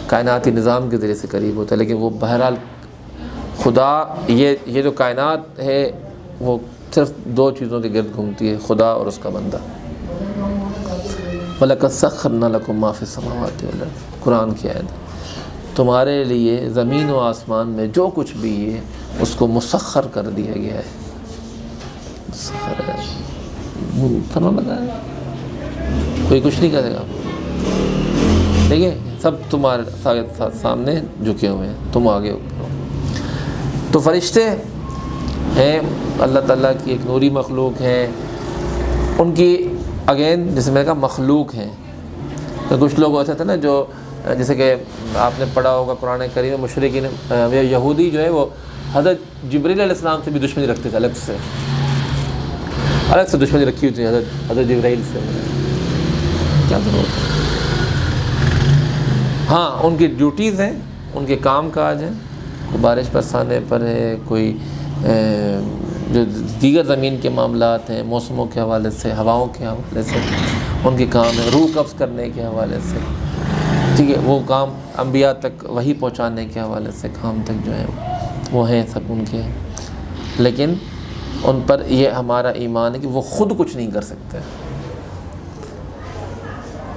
کائناتی نظام کے ذریعے سے قریب ہوتا ہے. لیکن وہ بہرحال خدا، یہ جو کائنات ہے وہ صرف دو چیزوں کے گرد گھومتی ہے، خدا اور اس کا بندہ. وَلَقَدْ سَخَّرْنَا لَكُم مَّا فِي السَّمَاوَاتِ وَالْأَرْضِ، قرآن کی آیت ہے. تمہارے لیے زمین و آسمان میں جو کچھ بھی ہے اس کو مسخر کر دیا گیا ہے. مسخر ہے، فرما لگا ہے، کوئی کچھ نہیں کرے گا. ٹھیک ہے، سب تمہارے سامنے جھکے ہوئے ہیں، تم آگے ہو. تو فرشتے ہیں اللہ تعالیٰ کی ایک نوری مخلوق ہیں. ان کی اگین جیسے میں نے کہا مخلوق ہیں. تو کچھ لوگ ایسے تھے نا جو جیسے کہ آپ نے پڑھا ہوگا قرآن کریم میں، مشرکین یہودی جو ہے وہ حضرت جبریل علیہ السلام سے بھی دشمنی رکھتے تھے، الگ سے دشمنی رکھی ہوئی تھی حضرت جبرائیل سے. کیا ضرورت ہے؟ ہاں ان کی ڈیوٹیز ہیں، ان کے کام کاج ہیں. کوئی بارش برسانے پر ہے، کوئی جو دیگر زمین کے معاملات ہیں، موسموں کے حوالے سے، ہواؤں کے حوالے سے ان کے کام ہے. روح قبض کرنے کے حوالے سے، ٹھیک ہے، وہ کام انبیاء تک وہی پہنچانے کے حوالے سے کام تک جو ہے وہ ہیں، سب ان کے ہیں. لیکن ان پر یہ ہمارا ایمان ہے کہ وہ خود کچھ نہیں کر سکتے،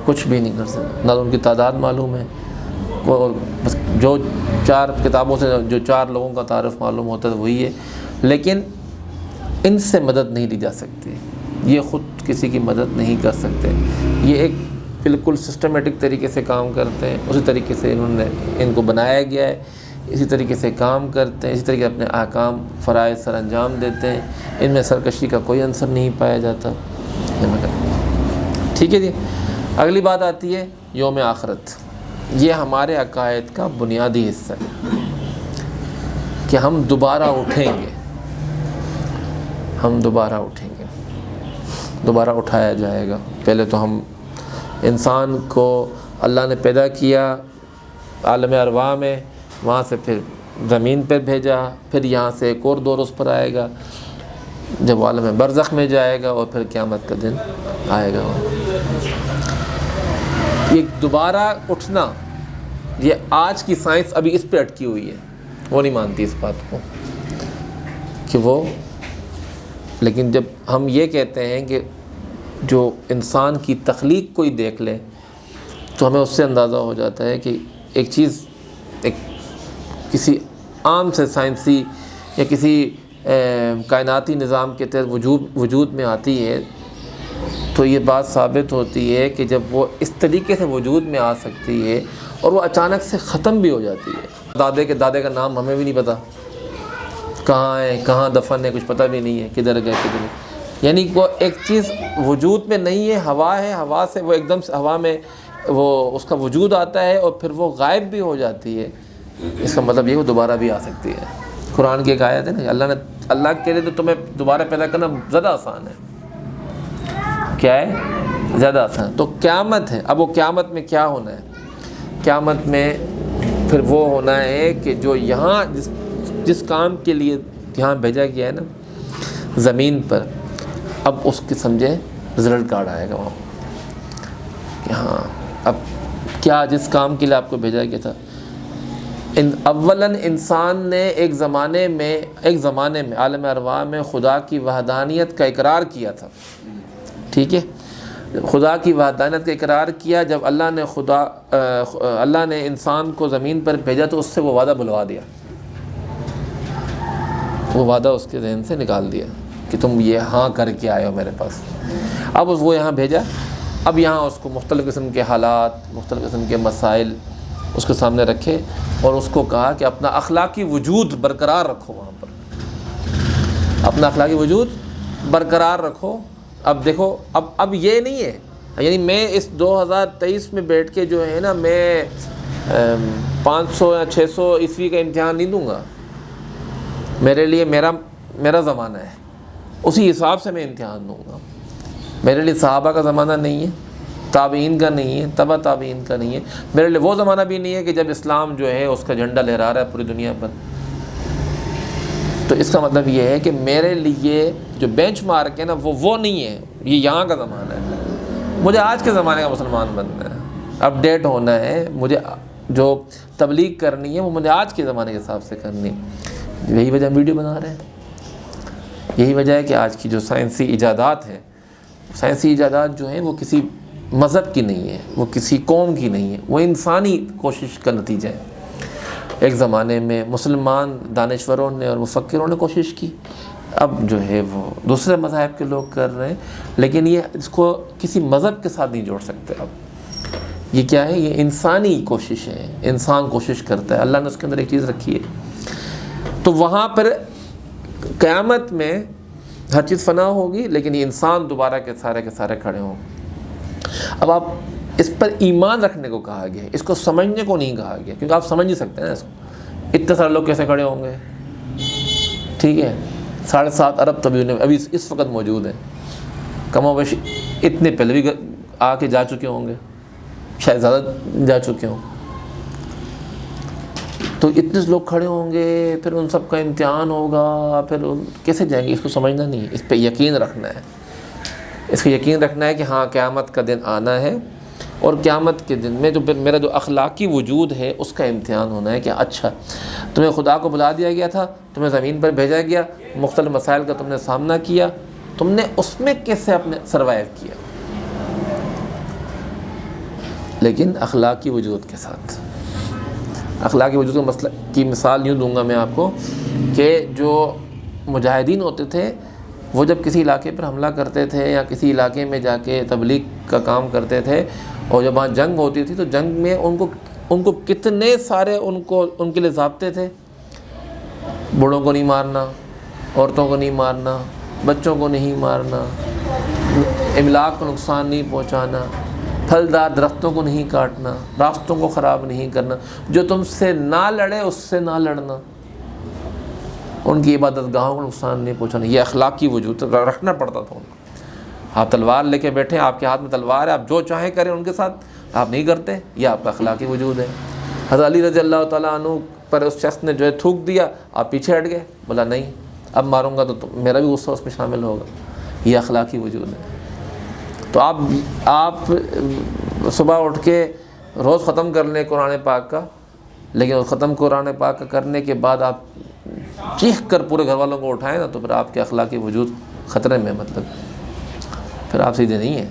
کچھ بھی نہیں کر سکتے. نہ ان کی تعداد معلوم ہے، اور بس جو 4 کتابوں سے جو 4 لوگوں کا تعارف معلوم ہوتا ہے وہی ہے. لیکن ان سے مدد نہیں لی جا سکتی، یہ خود کسی کی مدد نہیں کر سکتے. یہ ایک بالکل سسٹمیٹک طریقے سے کام کرتے ہیں، اسی طریقے سے انہوں نے ان کو بنایا گیا ہے، اسی طریقے سے کام کرتے ہیں، اسی طریقے سے اپنے احکام فرائض سر انجام دیتے ہیں. ان میں سرکشی کا کوئی عنصر نہیں پایا جاتا. ٹھیک ہے جی. اگلی بات آتی ہے یوم آخرت. یہ ہمارے عقائد کا بنیادی حصہ ہے کہ ہم دوبارہ اٹھیں گے، ہم دوبارہ اٹھیں گے، دوبارہ اٹھایا جائے گا. پہلے تو ہم انسان کو اللہ نے پیدا کیا عالم ارواح میں، وہاں سے پھر زمین پر بھیجا، پھر یہاں سے ایک اور دور اس پر آئے گا جب وہ عالم برزخ میں جائے گا، اور پھر قیامت کا دن آئے گا. یہ دوبارہ اٹھنا، یہ آج کی سائنس ابھی اس پہ اٹکی ہوئی ہے، وہ نہیں مانتی اس بات کو کہ وہ. لیکن جب ہم یہ کہتے ہیں کہ جو انسان کی تخلیق کوئی دیکھ لے تو ہمیں اس سے اندازہ ہو جاتا ہے کہ ایک چیز ایک کسی عام سے سائنسی یا کسی کائناتی نظام کے تحت وجود میں آتی ہے تو یہ بات ثابت ہوتی ہے کہ جب وہ اس طریقے سے وجود میں آ سکتی ہے اور وہ اچانک سے ختم بھی ہو جاتی ہے. دادے کے دادے کا نام ہمیں بھی نہیں پتہ کہاں ہیں کہاں دفن ہے کچھ پتہ بھی نہیں ہے، کدھر گئے کدھر نہیں. یعنی وہ ایک چیز وجود میں نہیں ہے، ہوا ہے، ہوا سے وہ ایک دم سے ہوا میں وہ اس کا وجود آتا ہے اور پھر وہ غائب بھی ہو جاتی ہے. اس کا مطلب یہ وہ دوبارہ بھی آ سکتی ہے. قرآن کی ایک آیت ہے نا، اللہ کے لیے تو تمہیں دوبارہ پیدا کرنا زیادہ آسان ہے. کیا ہے؟ زیادہ آسان. تو قیامت ہے. اب وہ قیامت میں کیا ہونا ہے؟ قیامت میں پھر وہ ہونا ہے کہ جو یہاں جس کام کے لیے یہاں بھیجا گیا ہے نا زمین پر، اب اس کے سمجھے رزلٹ کارڈ آئے گا وہاں کہ ہاں اب کیا جس کام کے لیے آپ کو بھیجا گیا تھا. اولاً انسان نے ایک زمانے میں عالم ارواح میں خدا کی وحدانیت کا اقرار کیا تھا. ٹھیک ہے، خدا کی وحدانیت کا اقرار کیا. جب اللہ نے انسان کو زمین پر بھیجا تو اس سے وہ وعدہ بلوا دیا، وہ وعدہ اس کے ذہن سے نکال دیا کہ تم یہ ہاں کر کے آئے ہو میرے پاس. اب وہ یہاں بھیجا. اب یہاں اس کو مختلف قسم کے حالات، مختلف قسم کے مسائل اس کے سامنے رکھے اور اس کو کہا کہ اپنا اخلاقی وجود برقرار رکھو. وہاں پر اپنا اخلاقی وجود برقرار رکھو. اب دیکھو اب یہ نہیں ہے، یعنی میں اس 2023 میں بیٹھ کے جو ہے نا میں 500 یا 600 عیسوی کا امتحان نہیں دوں گا. میرے لیے میرا زمانہ ہے، اسی حساب سے میں امتحان دوں گا. میرے لیے صحابہ کا زمانہ نہیں ہے، تابعین کا نہیں ہے، تبع تابعین کا نہیں ہے. میرے لیے وہ زمانہ بھی نہیں ہے کہ جب اسلام جو ہے اس کا جھنڈا لہرا رہا ہے پوری دنیا پر. تو اس کا مطلب یہ ہے کہ میرے لیے جو بینچ مارک ہے نا وہ نہیں ہے، یہ یہاں کا زمانہ ہے. مجھے آج کے زمانے کا مسلمان بننا ہے، اپڈیٹ ہونا ہے. مجھے جو تبلیغ کرنی ہے وہ مجھے آج کے زمانے کے حساب سے کرنی. یہی وجہ ہم ویڈیو بنا رہے ہیں. یہی وجہ ہے کہ آج کی جو سائنسی ایجادات ہیں، سائنسی ایجادات جو ہیں وہ کسی مذہب کی نہیں ہے، وہ کسی قوم کی نہیں ہے، وہ انسانی کوشش کا نتیجہ ہے. ایک زمانے میں مسلمان دانشوروں نے اور مفکروں نے کوشش کی، اب جو ہے وہ دوسرے مذاہب کے لوگ کر رہے ہیں، لیکن یہ اس کو کسی مذہب کے ساتھ نہیں جوڑ سکتے. اب یہ کیا ہے؟ یہ انسانی کوشش ہے. انسان کوشش کرتا ہے، اللہ نے اس کے اندر ایک چیز رکھی ہے. تو وہاں پر قیامت میں ہر چیز فنا ہوگی، لیکن یہ انسان دوبارہ کے سارے کھڑے ہوں. اب آپ اس پر ایمان رکھنے کو کہا گیا ہے، اس کو سمجھنے کو نہیں کہا گیا، کیونکہ آپ سمجھ نہیں سکتے ہیں اس کو. اتنے سارے لوگ کیسے کھڑے ہوں گے؟ ٹھیک ہے، 7.5 ارب طبی ابھی اس وقت موجود ہیں، کم و بیش اتنے پہلے بھی آ کے جا چکے ہوں گے، شاید زیادہ جا چکے ہوں. تو اتنے لوگ کھڑے ہوں گے، پھر ان سب کا امتحان ہوگا، پھر کیسے جائیں گے؟ اس کو سمجھنا نہیں ہے، اس پہ یقین رکھنا ہے. اس کو یقین رکھنا ہے کہ ہاں قیامت کا دن آنا ہے، اور قیامت کے دن میں جو میرا جو اخلاقی وجود ہے اس کا امتحان ہونا ہے کہ اچھا تمہیں خدا کو بلا دیا گیا تھا، تمہیں زمین پر بھیجا گیا، مختلف مسائل کا تم نے سامنا کیا، تم نے اس میں کیسے اپنے سروائیو کیا، لیکن اخلاقی وجود کے ساتھ. اخلاقی وجود کا مسئلہ کی مثال یوں دوں گا میں آپ کو کہ جو مجاہدین ہوتے تھے وہ جب کسی علاقے پر حملہ کرتے تھے یا کسی علاقے میں جا کے تبلیغ کا کام کرتے تھے، اور جب وہاں جنگ ہوتی تھی تو جنگ میں ان کو کتنے سارے ان کے لیے ضابطے تھے. بوڑھوں کو نہیں مارنا، عورتوں کو نہیں مارنا، بچوں کو نہیں مارنا، املاک کو نقصان نہیں پہنچانا، پھلدار درختوں کو نہیں کاٹنا، راستوں کو خراب نہیں کرنا، جو تم سے نہ لڑے اس سے نہ لڑنا، ان کی عبادت گاہوں کو نقصان نہیں پہنچانا. یہ اخلاقی وجود رکھنا پڑتا تھا ان کو. آپ تلوار لے کے بیٹھے، آپ کے ہاتھ میں تلوار ہے، آپ جو چاہیں کریں ان کے ساتھ، آپ نہیں کرتے، یہ آپ کا اخلاقی وجود ہے. حضرت علی رضی اللہ تعالیٰ عنہ پر اس شخص نے جو ہے تھوک دیا، آپ پیچھے ہٹ گئے، بولا نہیں اب ماروں گا تو میرا بھی غصہ اس میں شامل ہوگا. یہ اخلاقی وجود ہے. تو آپ صبح اٹھ کے روز ختم کر لیں قرآن پاک کا، لیکن ختم قرآن پاک کا کرنے کے بعد آپ چیخ کر پورے گھر والوں کو اٹھائیں نا، تو پھر آپ کے اخلاقی وجود خطرے میں، مطلب پھر آپ سیدھے نہیں ہیں.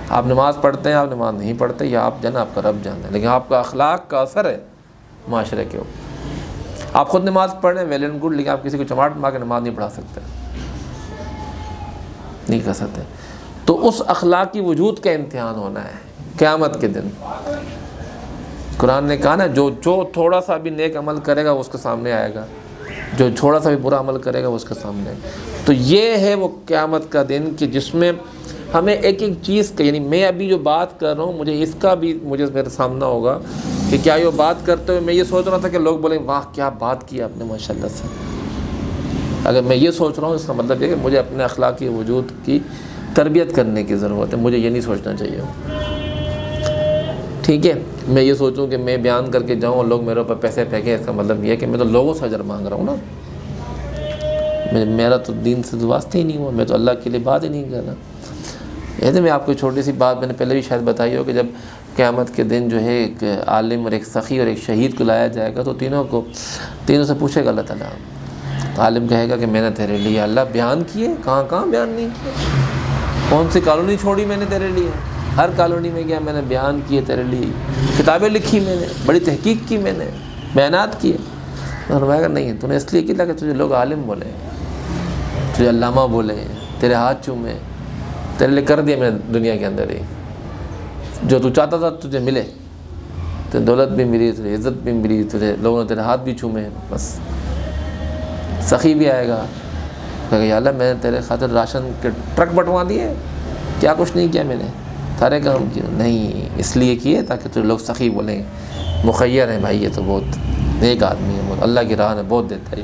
آپ نماز پڑھتے ہیں، آپ نماز نہیں پڑھتے، یا آپ جانا آپ کا رب جانا ہے، لیکن آپ کا اخلاق کا اثر ہے معاشرے کے اوپر. آپ خود نماز پڑھ رہے ہیں ویل اینڈ گڈ، لیکن آپ کسی کو چماٹ مار کے نماز نہیں پڑھا سکتے، نہیں کر سکتے. تو اس اخلاقی وجود کا امتحان ہونا ہے قیامت کے دن. قرآن نے کہا نا جو تھوڑا سا بھی نیک عمل کرے گا وہ اس کے سامنے آئے گا. جو تھوڑا سا بھی برا عمل کرے گا وہ اس کے سامنے. تو یہ ہے وہ قیامت کا دن کہ جس میں ہمیں ایک ایک چیز کا، یعنی میں ابھی جو بات کر رہا ہوں مجھے اس کا بھی میرے سامنا ہوگا کہ کیا یہ بات کرتے ہوئے میں یہ سوچ رہا تھا کہ لوگ بولیں واہ کیا بات کی آپ نے ماشاءاللہ سے. اگر میں یہ سوچ رہا ہوں اس کا مطلب یہ کہ مجھے اپنے اخلاقی وجود کی تربیت کرنے کی ضرورت ہے، مجھے یہ نہیں سوچنا چاہیے. ٹھیک ہے، میں یہ سوچوں کہ میں بیان کر کے جاؤں اور لوگ میرے اوپر پیسے پھینکیں، اس کا مطلب یہ ہے کہ میں تو لوگوں سے اجر مانگ رہا ہوں نا. میرا تو دین سے واسطہ ہی نہیں ہوا، میں تو اللہ کے لیے بات ہی نہیں کر رہا. ایسے میں آپ کو چھوٹی سی بات میں نے پہلے بھی شاید بتائی ہو کہ جب قیامت کے دن جو ہے ایک عالم اور ایک سخی اور ایک شہید کو لایا جائے گا تو تینوں سے پوچھے گا اللہ تعالیٰ. تو عالم کہے گا کہ میں نے تیرے لیے اللہ بیان کیے، کہاں بیان نہیں کیے، کون سی کالونی چھوڑی میں نے تیرے لیے، ہر کالونی میں گیا میں نے بیان کیے تیرے لیے، کتابیں لکھی میں نے، بڑی تحقیق کی میں نے، بیانات کیے. فرمائے گا نہیں، تو نے اس لیے کیا کہ تجھے لوگ عالم بولے، تجھے علامہ بولے، تیرے ہاتھ چومے، تیرے لیے کر دیا میں نے دنیا کے اندر ہی جو تو چاہتا تھا تجھے ملے. تو دولت بھی ملی، تجھے عزت بھی ملی، تجھے لوگوں نے تیرے ہاتھ بھی چومے. بس سخی بھی آئے گا کہ یا اللہ میں نے تیرے خاطر راشن کے ٹرک بٹوا دیے، کیا کچھ نہیں کیا میں نے، سارے کام کیے. نہیں، اس لیے کیے تاکہ تجھے لوگ سخی بولیں، مخیر ہیں بھائی یہ تو بہت نیک آدمی ہے، بہت اللہ کی راہ میں بہت دیتا ہے.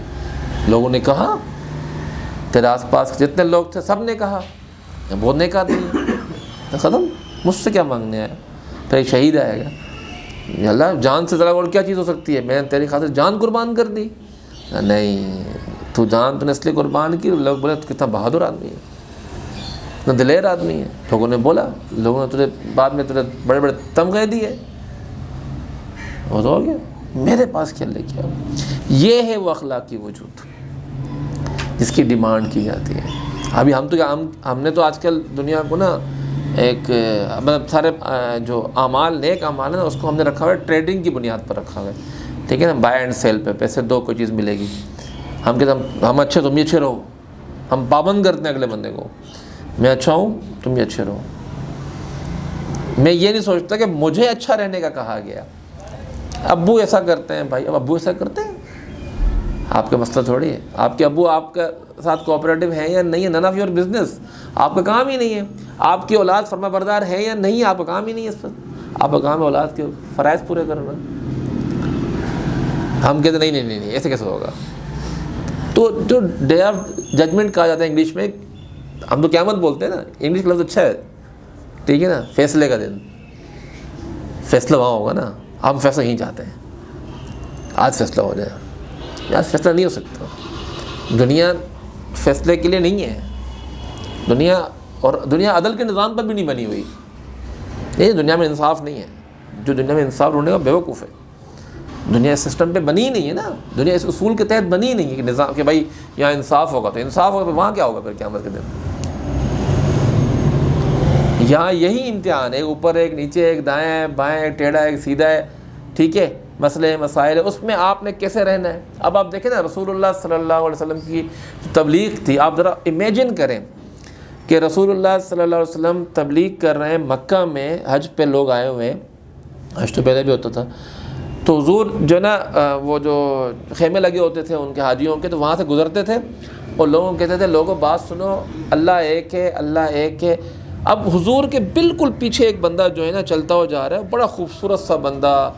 لوگوں نے کہا، تیرے آس پاس جتنے لوگ تھے سب نے کہا بہت نیک آدمی ہے. ختم، مجھ سے کیا مانگنے آیا. پھر ایک شہید آئے گا، یا اللہ جان سے ذرا اور کیا چیز ہو سکتی ہے، میں نے تیری خاطر جان قربان کر دی. نہیں، تو جان تو نے اس لیے قربان کی، لوگ بولے تو کتنا بہادر آدمی ہے، اتنا دلیر آدمی ہے. لوگوں نے بولا، لوگوں نے تجھے بعد میں تجھے بڑے بڑے تمغے دیے، وہ تو ہو گیا. میرے پاس کیا لے کے آؤ. یہ ہے وہ اخلاقی وجود جس کی ڈیمانڈ کی جاتی ہے. ابھی ہم نے تو آج کل دنیا کو نا ایک مطلب سارے جو اعمال نیک اعمال ہیں اس کو ہم نے رکھا ہوا ہے ٹریڈنگ کی بنیاد پر رکھا ہوا ہے. ٹھیک ہے نا، بائی اینڈ سیل پہ، پیسے دو کوئی چیز ملے گی. ہم کہتے ہیں ہم اچھے تم بھی اچھے رہو، ہم پابند کرتے ہیں اگلے بندے کو، میں اچھا ہوں تم بھی اچھے رہو. میں یہ نہیں سوچتا کہ مجھے اچھا رہنے کا کہا گیا. ابو ایسا کرتے ہیں بھائی، اب ابو ایسا کرتے ہیں، آپ کا مسئلہ تھوڑی ہے. آپ کے ابو آپ کے ساتھ کوآپریٹو ہیں یا نہیں ہے، نن آف یور بزنس، آپ کا کام ہی نہیں ہے. آپ کی اولاد فرما بردار ہے یا نہیں، آپ کا کام ہی نہیں ہے اس پر. آپ کا کام ہے اولاد کے فرائض پورے کرنا. ہم کہتے نہیں ایسے کیسے ہوگا. تو جو ڈے آف ججمنٹ کہا جاتا ہے انگلش میں، ہم تو قیامت بولتے ہیں نا، انگلش کا لفظ اچھا ہے، ٹھیک ہے نا، فیصلے کا دن. فیصلہ وہاں ہوگا نا، ہم فیصلہ یہیں چاہتے ہیں، آج فیصلہ ہو جائے. آج فیصلہ نہیں ہو سکتا. دنیا فیصلے کے لیے نہیں ہے. دنیا عدل کے نظام پر بھی نہیں بنی ہوئی. یہ دنیا میں انصاف نہیں ہے. جو دنیا میں انصاف ڈھونڈے گا بیوقوف ہے. دنیا اس سسٹم پہ بنی ہی نہیں ہے نا، دنیا اس اصول کے تحت بنی ہی نہیں ہے کہ نظام کہ بھائی یہاں انصاف ہوگا تو انصاف ہوگا. وہاں کیا ہوگا پھر قیامت کے دن؟ یہاں یہی امتحان ہے، اوپر ایک، نیچے ایک، دائیں بائیں، ایک ٹیڑھا ایک سیدھا ہے. ٹھیک ہے، مسئلے مسائل، اس میں آپ نے کیسے رہنا ہے. اب آپ دیکھیں نا رسول اللہ صلی اللہ علیہ وسلم کی تبلیغ تھی. آپ ذرا امیجن کریں کہ رسول اللہ صلی اللہ علیہ وسلم تبلیغ کر رہے ہیں مکہ میں، حج پہ لوگ آئے ہوئے ہیں، حج تو پہلے بھی ہوتا تھا. تو حضور جو نا وہ جو خیمے لگے ہوتے تھے ان کے حاجیوں کے، تو وہاں سے گزرتے تھے اور لوگوں کو کہتے تھے لوگوں بات سنو، اللہ ایک ہے، اللہ ایک ہے. اب حضور کے بالکل پیچھے ایک بندہ جو ہے نا چلتا ہو جا رہا ہے، بڑا خوبصورت سا بندہ،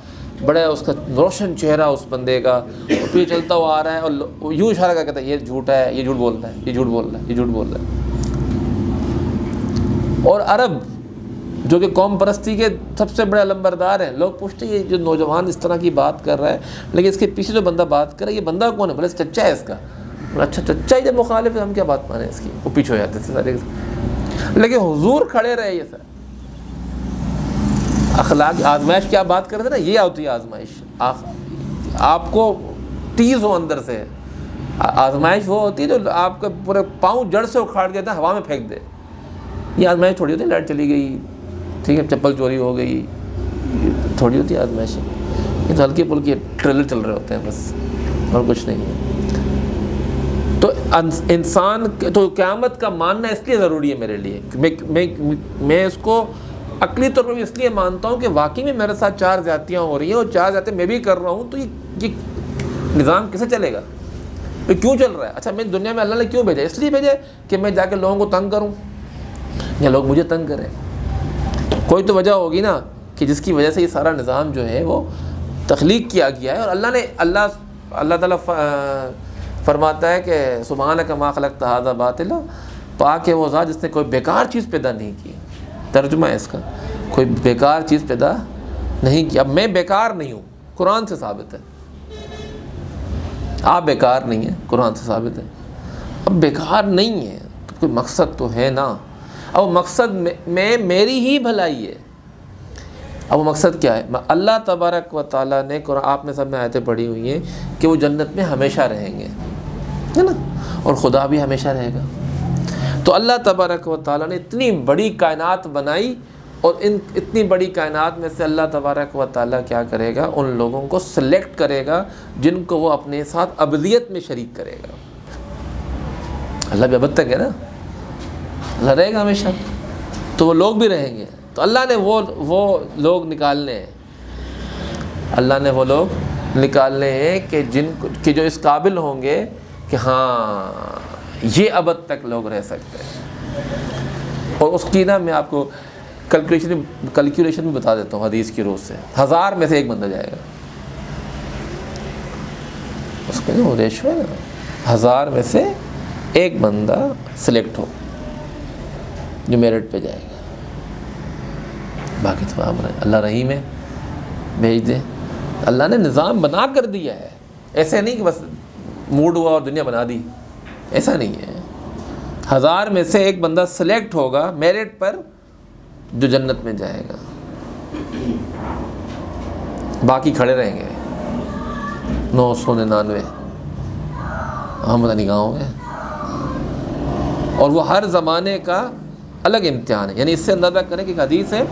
بڑا اس کا روشن چہرہ اس بندے کا، پھر چلتا ہوا آ رہا ہے اور یوں اشارہ کر کہتا ہے یہ جھوٹا ہے، یہ جھوٹ بول رہا ہے، یہ جھوٹ بول رہا ہے، یہ جھوٹ بول رہا ہے. اور عرب جو کہ قوم پرستی کے سب سے بڑے علمبردار ہیں، لوگ پوچھتے ہیں یہ جو نوجوان اس طرح کی بات کر رہا ہے، لیکن اس کے پیچھے جو بندہ بات کر رہا ہے یہ بندہ کون ہے؟ بولے چچا ہے اس کا. اچھا چچا ہی جب مخالف ہے ہم کیا بات مانیں اس کی. وہ پیچھے ہو جاتے تھے سارے. لیکن حضور کھڑے رہے. یہ سر اخلاق آزمائش کی آپ بات کر رہے تھے نا، یہ ہوتی ہے آزمائش. آپ کو تیز ہو اندر سے. آزمائش وہ ہوتی ہے جو آپ کا پورے پاؤں جڑ سے اکھاڑ کے ہوا میں پھینک دے. یہ آزمائش تھوڑی ہوتی ہے لائٹ چلی گئی، ٹھیک ہے، چپل چوری ہو گئی، تھوڑی ہوتی ہے آزمائش. یہ تو ہلکی پھلکی ٹریلر چل رہے ہوتے ہیں بس، اور کچھ نہیں ہے. تو انسان تو قیامت کا ماننا اس لیے ضروری ہے میرے لیے. میں اس کو عقلی طور پر بھی اس لیے مانتا ہوں کہ واقعی میں میرے ساتھ 4 زیادتیاں ہو رہی ہیں اور 4 زیادتیاں میں بھی کر رہا ہوں. تو یہ نظام کیسے چلے گا؟ کیوں چل رہا ہے؟ اچھا میں دنیا میں اللہ نے کیوں بھیجا؟ اس لیے بھیجا کہ میں جا کے لوگوں کو تنگ کروں یا لوگ مجھے تنگ کریں. کوئی تو وجہ ہوگی نا کہ جس کی وجہ سے یہ سارا نظام جو ہے وہ تخلیق کیا گیا ہے. اور اللہ تعالیٰ فرماتا ہے کہ سبحانک ما خلقت ھذا باطلا، پاک ہے وہ ذات جس نے کوئی بیکار چیز پیدا نہیں کی. ترجمہ ہے اس کا، کوئی بیکار چیز پیدا نہیں کی. اب میں بیکار نہیں ہوں، قرآن سے ثابت ہے. آپ بیکار نہیں ہیں، قرآن سے ثابت ہے. اب بیکار نہیں ہے تو کوئی مقصد تو ہے نا. اب مقصد میں میری ہی بھلائی ہے. اب وہ مقصد کیا ہے؟ اللہ تبارک و تعالیٰ نے قرآن، آپ نے سب میں آیتیں پڑھی ہوئی ہیں کہ وہ جنت میں ہمیشہ رہیں گے، ہے نا، اور خدا بھی ہمیشہ رہے گا. تو اللہ تبارک و تعالیٰ نے اتنی بڑی کائنات بنائی، اور اتنی بڑی کائنات میں سے اللہ تبارک و تعالیٰ کیا کرے گا؟ ان لوگوں کو سلیکٹ کرے گا جن کو وہ اپنے ساتھ ابدیت میں شریک کرے گا. اللہ بھی ابد تک ہے نا، اللہ رہے گا ہمیشہ، تو وہ لوگ بھی رہیں گے. تو اللہ نے وہ لوگ نکالنے ہیں، اللہ نے وہ لوگ نکالنے ہیں کہ جو اس قابل ہوں گے کہ ہاں یہ ابد تک لوگ رہ سکتے ہیں. اور اس کی نا میں آپ کو کیلکولیشن بھی بتا دیتا ہوں حدیث کی روح سے. 1000 میں سے ایک بندہ جائے گا. اس کا جو ریشو ہے نا، 1000 میں سے ایک بندہ سلیکٹ ہو جو میرٹ پہ جائے گا. باقی تو اللہ رحیم ہے، بھیج دے. اللہ نے نظام بنا کر دیا ہے. ایسے نہیں کہ بس موڈ ہوا اور دنیا بنا دی، ایسا نہیں ہے. 1000 میں سے ایک بندہ سلیکٹ ہوگا میرٹ پر جو جنت میں جائے گا. باقی کھڑے رہیں گے 999. ہم پتہ نہیں کہاں ہوں گے. اور وہ ہر زمانے کا الگ امتحان ہے. یعنی اس سے اندازہ کریں کہ ایک حدیث ہے،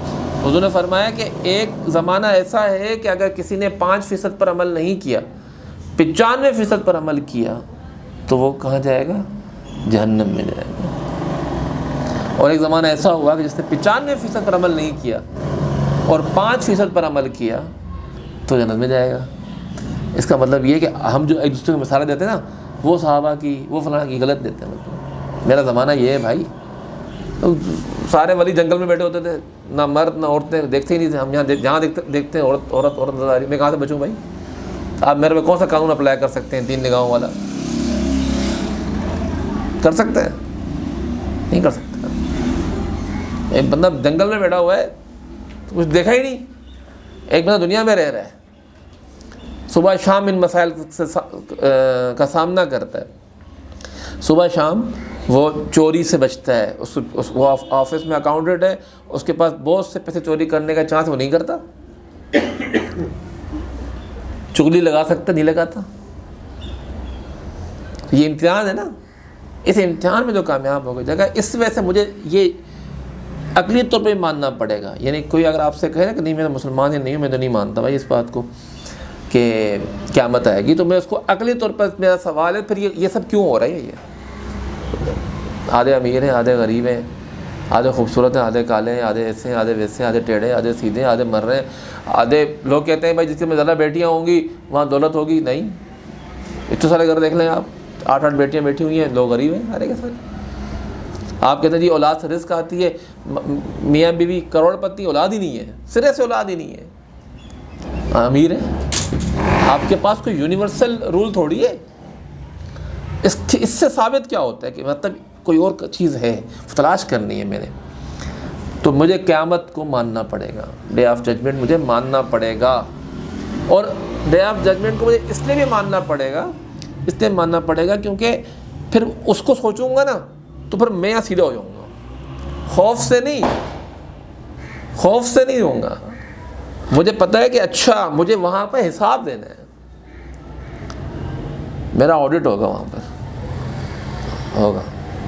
حضور نے فرمایا کہ ایک زمانہ ایسا ہے کہ اگر کسی نے 5% پر عمل نہیں کیا، 95% پر عمل کیا، تو وہ کہاں جائے گا؟ جہنم میں جائے گا. اور ایک زمانہ ایسا ہوا کہ جس نے 95% پر عمل نہیں کیا اور 5% پر عمل کیا تو جنت میں جائے گا. اس کا مطلب یہ کہ ہم جو ایک دوسرے کو مثالیں دیتے ہیں نا، وہ صحابہ کی، وہ فلاں کی، غلط دیتے ہیں. مطلب میرا زمانہ یہ ہے بھائی، سارے ولی جنگل میں بیٹھے ہوتے تھے، نہ مرد نہ عورتیں، دیکھتے ہی نہیں تھے. ہم یہاں جہاں دیکھتے ہیں عورت نظر آ رہی. میں کہاں سے بچوں بھائی؟ آپ میرے پہ کون سا قانون اپلائی کر سکتے ہیں 3 نگاہوں والا؟ کر سکتے ہیں؟ نہیں کر سکتے. ایک بندہ جنگل میں بیٹھا ہوا ہے، کچھ دیکھا ہی نہیں. ایک بندہ دنیا میں رہ رہا ہے، صبح شام ان مسائل کا سامنا کرتا ہے. صبح شام وہ چوری سے بچتا ہے. وہ آفس میں اکاؤنٹنٹ ہے، اس کے پاس بہت سے پیسے چوری کرنے کا چانس وہ نہیں کرتا. چغلی لگا سکتا، نہیں لگاتا. یہ امتحان ہے نا. اس امتحان میں جو کامیاب ہو گئی جگہ، اس وجہ سے مجھے یہ عقلی طور پہ ماننا پڑے گا. یعنی کوئی اگر آپ سے کہے نا کہ نہیں میں مسلمان ہی نہیں ہوں، میں تو نہیں مانتا بھائی اس بات کو کہ قیامت آئے گی، تو میں اس کو عقلی طور پر میرا سوال ہے پھر یہ سب کیوں ہو رہا ہے؟ یہ آدھے امیر ہیں، آدھے غریب ہیں، آدھے خوبصورت ہیں، آدھے کالے ہیں، آدھے ایسے ہیں، آدھے ویسے ہیں، آدھے ٹیڑھے، آدھے سیدھے، آدھے مر رہے ہیں. آدھے لوگ کہتے ہیں بھائی جس میں زیادہ بیٹیاں ہوں گی وہاں دولت ہوگی. نہیں، اتنے سارے گھر دیکھ لیں آپ، 8 بیٹیاں بیٹھی ہوئی ہیں، لوگ غریب ہیں سارے کے سارے. آپ کہتے ہیں جی اولاد سے رزق آتی ہے، میاں بیوی کروڑ پتی، اولاد ہی نہیں ہے، سرے سے اولاد ہی نہیں ہے، امیر ہے. آپ کے پاس کوئی یونیورسل رول تھوڑی ہے. اس سے ثابت کیا ہوتا ہے کہ مطلب کوئی اور چیز ہے، تلاش کرنی ہے میں نے. تو مجھے قیامت کو ماننا پڑے گا، ڈے آف ججمنٹ مجھے ماننا پڑے گا. اور ڈے آف ججمنٹ کو مجھے اس لیے بھی ماننا پڑے گا کیونکہ پھر اس کو سوچوں گا نا تو پھر میں یہاں سیدھا ہو جاؤں گا. خوف سے نہیں ہوں گا. مجھے پتہ ہے کہ اچھا مجھے وہاں پہ حساب دینا ہے، میرا آڈٹ ہوگا وہاں پر، ہوگا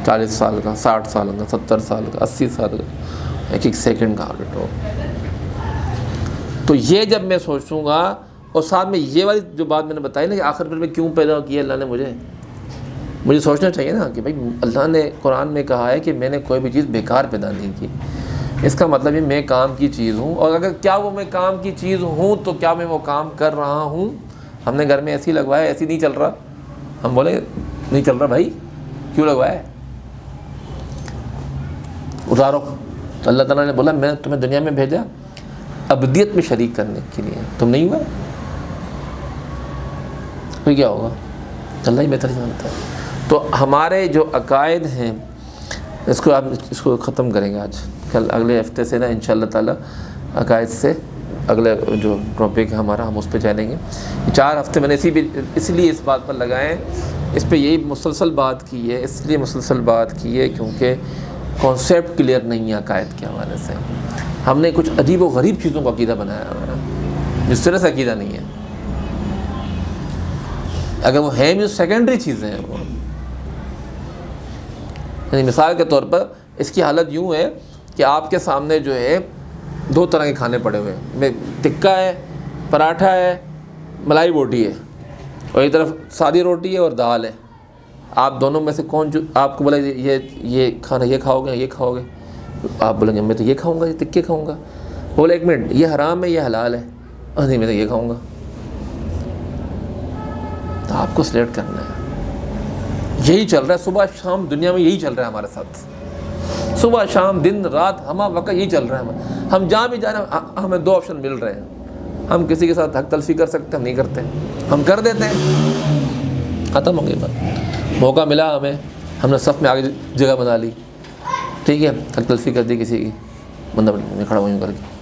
40 سال کا، 60 سال کا، 70 سال کا، 80 سال کا، ایک سیکنڈ کا آڈٹ ہوگا. تو یہ جب میں سوچوں گا، اور ساتھ میں یہ والی جو بات میں نے بتائی نا کہ آخر میں کیوں پیدا کیا اللہ نے مجھے سوچنا چاہیے نا کہ بھائی اللہ نے قرآن میں کہا ہے کہ میں نے کوئی بھی چیز بیکار پیدا نہیں کی. اس کا مطلب یہ میں کام کی چیز ہوں، اور اگر کیا وہ میں کام کی چیز ہوں تو کیا میں وہ کام کر رہا ہوں؟ ہم نے گھر میں ایسی لگوایا، ایسی نہیں چل رہا، ہم بولیں نہیں چل رہا بھائی، کیوں لگوایا ہے، اتارو. تو اللہ تعالیٰ نے بولا میں نے تمہیں دنیا میں بھیجا ابدیت میں شریک کرنے کے لیے، تم نہیں ہوئے، پھر کیا ہوگا؟ اللہ ہی بہتر جانتا ہے. تو ہمارے جو عقائد ہیں اس کو ختم کریں گے آج کل، اگلے ہفتے سے نا انشاءاللہ تعالیٰ عقائد سے اگلے جو ٹاپک ہے ہمارا ہم اس پہ چلیں گے. 4 ہفتے میں نے اسی لیے اس بات پر لگائے ہیں، اس پہ یہی مسلسل بات کی ہے، اس لیے مسلسل بات کی ہے کیونکہ کانسیپٹ کلیئر نہیں ہے عقائد کے حوالے سے. ہم نے کچھ عجیب و غریب چیزوں کو عقیدہ بنایا ہوا ہے جس طرح سے عقیدہ نہیں ہے. اگر وہ ہیں بھی سیکنڈری چیزیں ہیں وہ. یعنی مثال کے طور پر اس کی حالت یوں ہے کہ آپ کے سامنے جو ہے 2 طرح کے کھانے پڑے ہوئے ہیں، ٹکا ہے، پراٹھا ہے، ملائی بوٹی ہے، اور ایک طرف سادی روٹی ہے اور دال ہے. آپ دونوں میں سے کون جو آپ کو بولے یہ کھانا یہ کھاؤ گے یہ کھاؤ گے، آپ بولیں گے میں تو یہ کھاؤں گا، یہ ٹکے کھاؤں گا. بولے 1 منٹ یہ حرام ہے یہ حلال ہے، اور نہیں میں تو یہ کھاؤں گا. تو آپ کو سلیکٹ کرنا ہے. یہی چل رہا ہے صبح شام دنیا میں، یہی چل رہا ہے ہمارے ساتھ، صبح شام دن رات ہمہ وقت یہی چل رہا ہے. ہم جہاں بھی جا رہے ہیں ہمیں 2 آپشن مل رہے ہیں. ہم کسی کے ساتھ حق تلفی کر سکتے ہیں، ہم نہیں کرتے، ہم کر دیتے ہیں، ختم ہو گئی بات. موقع ملا ہم نے صف میں آگے جگہ بنا لی، ٹھیک ہے، حق تلفی کر دی کسی کی، بندہ میں کھڑا ہوں کر کے.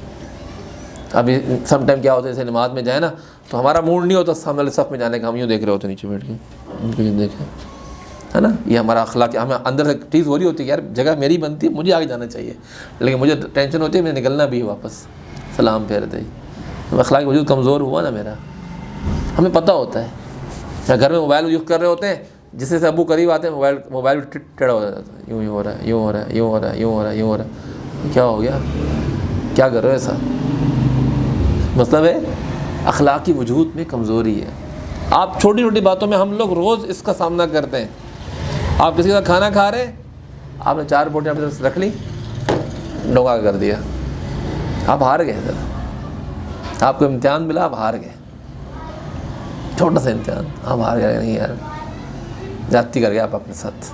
ابھی سم ٹائم کیا ہوتا ہے جیسے نماز میں جائے نا تو ہمارا موڈ نہیں ہوتا سامنے والے صف میں جانے کا، ہم یوں دیکھ رہے ہوتے نیچے بیٹھ کے، ان کو یوں دیکھیں، ہے نا. یہ ہمارا اخلاق، ہمیں اندر سے چیز ہو رہی ہوتی ہے یار جگہ میری بنتی ہے، مجھے آگے جانا چاہیے، لیکن مجھے ٹینشن ہوتی ہے مجھے نکلنا بھی ہے واپس، سلام پھیر دے. اخلاق وجود کمزور ہوا نا میرا. ہمیں پتہ ہوتا ہے گھر میں موبائل یوز کر رہے ہوتے ہیں، جس سے ابو قریب آتے ہیں موبائل ٹیڑھا ہو جاتا ہے، یوں ہو رہا ہے، یوں ہو رہا ہے، یوں ہو رہا ہے، یوں ہو رہا ہے، یوں ہو رہا ہے. کیا ہو گیا؟ کیا کر رہے ہو ایسا؟ مطلب ہے اخلاقی وجود میں کمزوری ہے. آپ چھوٹی چھوٹی باتوں میں ہم لوگ روز اس کا سامنا کرتے ہیں. آپ کسی کا کھانا کھا رہے ہیں، آپ نے 4 بوٹیاں اپنی طرف سے رکھ لی، ڈونگا کر دیا، آپ ہار گئے. سر آپ کو امتحان ملا، آپ ہار گئے، چھوٹا سا امتحان، آپ ہار گئے. نہیں یار زیادتی کر گئے آپ اپنے ساتھ.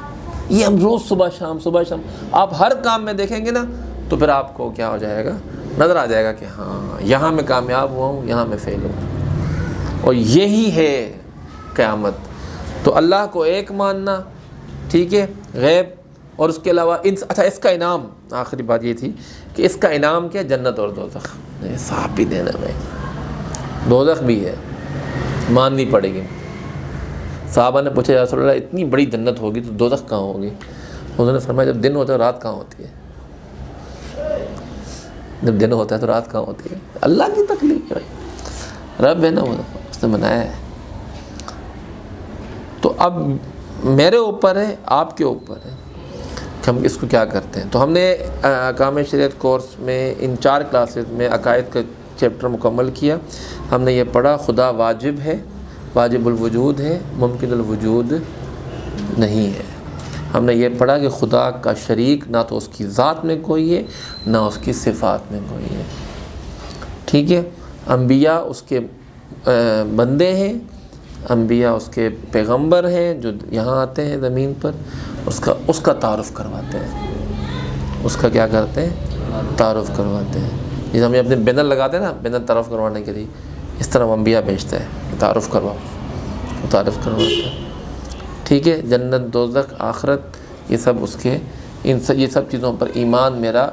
یہ ہم روز صبح شام آپ ہر کام میں دیکھیں گے نا تو پھر آپ کو کیا ہو جائے گا، نظر آ جائے گا کہ ہاں یہاں میں کامیاب ہوا ہوں، یہاں میں فیل ہوں. اور یہی ہے قیامت. تو اللہ کو ایک ماننا، ٹھیک ہے، غیب، اور اس کے علاوہ اچھا اس کا انعام، آخری بات یہ تھی کہ اس کا انعام کیا، جنت اور دوزخ. صاحب بھی دینا میں، دوزخ بھی ہے، ماننی پڑے گی. صحابہ نے پوچھا یا رسول اللہ اتنی بڑی جنت ہوگی تو دوزخ کہاں ہوگی؟ انہوں نے فرمایا جب دن ہوتا ہے رات کہاں ہوتی ہے؟ جب دن ہوتا ہے تو رات کہاں ہوتی ہے؟ اللہ کی تکلیف ہے بھائی، رب ہے نا، وہ اس نے بنایا ہے. تو اب میرے اوپر ہے، آپ کے اوپر ہے کہ ہم اس کو کیا کرتے ہیں. تو ہم نے احکام شریعت کورس میں ان 4 کلاسز میں عقائد کا چیپٹر مکمل کیا. ہم نے یہ پڑھا خدا واجب ہے، واجب الوجود ہے، ممکن الوجود نہیں ہے. ہم نے یہ پڑھا کہ خدا کا شریک نہ تو اس کی ذات میں کوئی ہے نہ اس کی صفات میں کوئی ہے، ٹھیک ہے. انبیاء اس کے بندے ہیں، انبیاء اس کے پیغمبر ہیں جو یہاں آتے ہیں زمین پر، اس کا تعارف کرواتے ہیں. اس کا کیا کرتے ہیں؟ تعارف کرواتے ہیں. جیسے ہمیں اپنے بینر لگاتے ہیں نا، بینر تعارف کروانے کے لیے، اس طرح وہ انبیاء بھیجتے ہیں تعارف کرواؤ، تعارف کرواتے ہیں، ٹھیک ہے. جنت دوزخ آخرت یہ سب اس کے یہ سب چیزوں پر ایمان میرا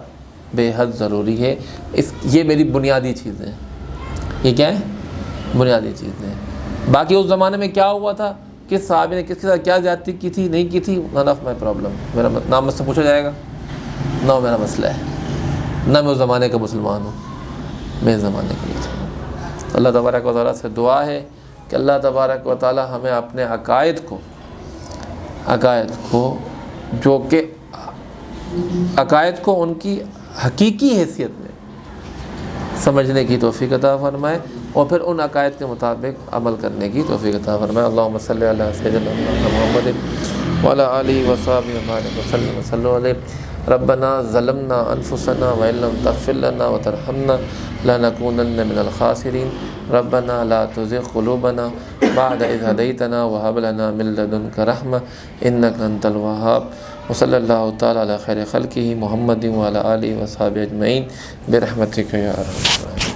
بے حد ضروری ہے. یہ میری بنیادی چیزیں ہیں. یہ کیا ہے؟ بنیادی چیزیں. باقی اس زمانے میں کیا ہوا تھا، کس صحابی نے کس کے ساتھ کیا زیادتی کی تھی نہیں کی تھی، نان آف مائی پرابلم. میرا نام مجھ سے پوچھا جائے گا نہ، میرا مسئلہ ہے، نہ میں اس زمانے کا مسلمان ہوں، میں اس زمانے کا مسلمان ہوں. اللہ تبارک و تعالیٰ سے دعا ہے کہ اللہ تبارک و تعالیٰ ہمیں اپنے عقائد کو جو کہ عقائد کو ان کی حقیقی حیثیت میں سمجھنے کی توفیق عطا فرمائے، اور پھر ان عقائد کے مطابق عمل کرنے کی توفیق عطا فرمائے. اللہم صلی علی سیدنا محمد وعلی آلہ وصحبہ وسلم علیہ. ربنا ظلمنا انفسنا وان لم تغفر لنا وترحمنا لنکونن من الخاسرین. ربنا لا تزغ قلوبنا بعد إذ هديتنا وهب لنا من لدنك رحمة إنك أنت الوهاب وصلى الله تعالى على خير خلقه محمد وعلى آله وصحبه أجمعين برحمتك يا أرحم الراحمين.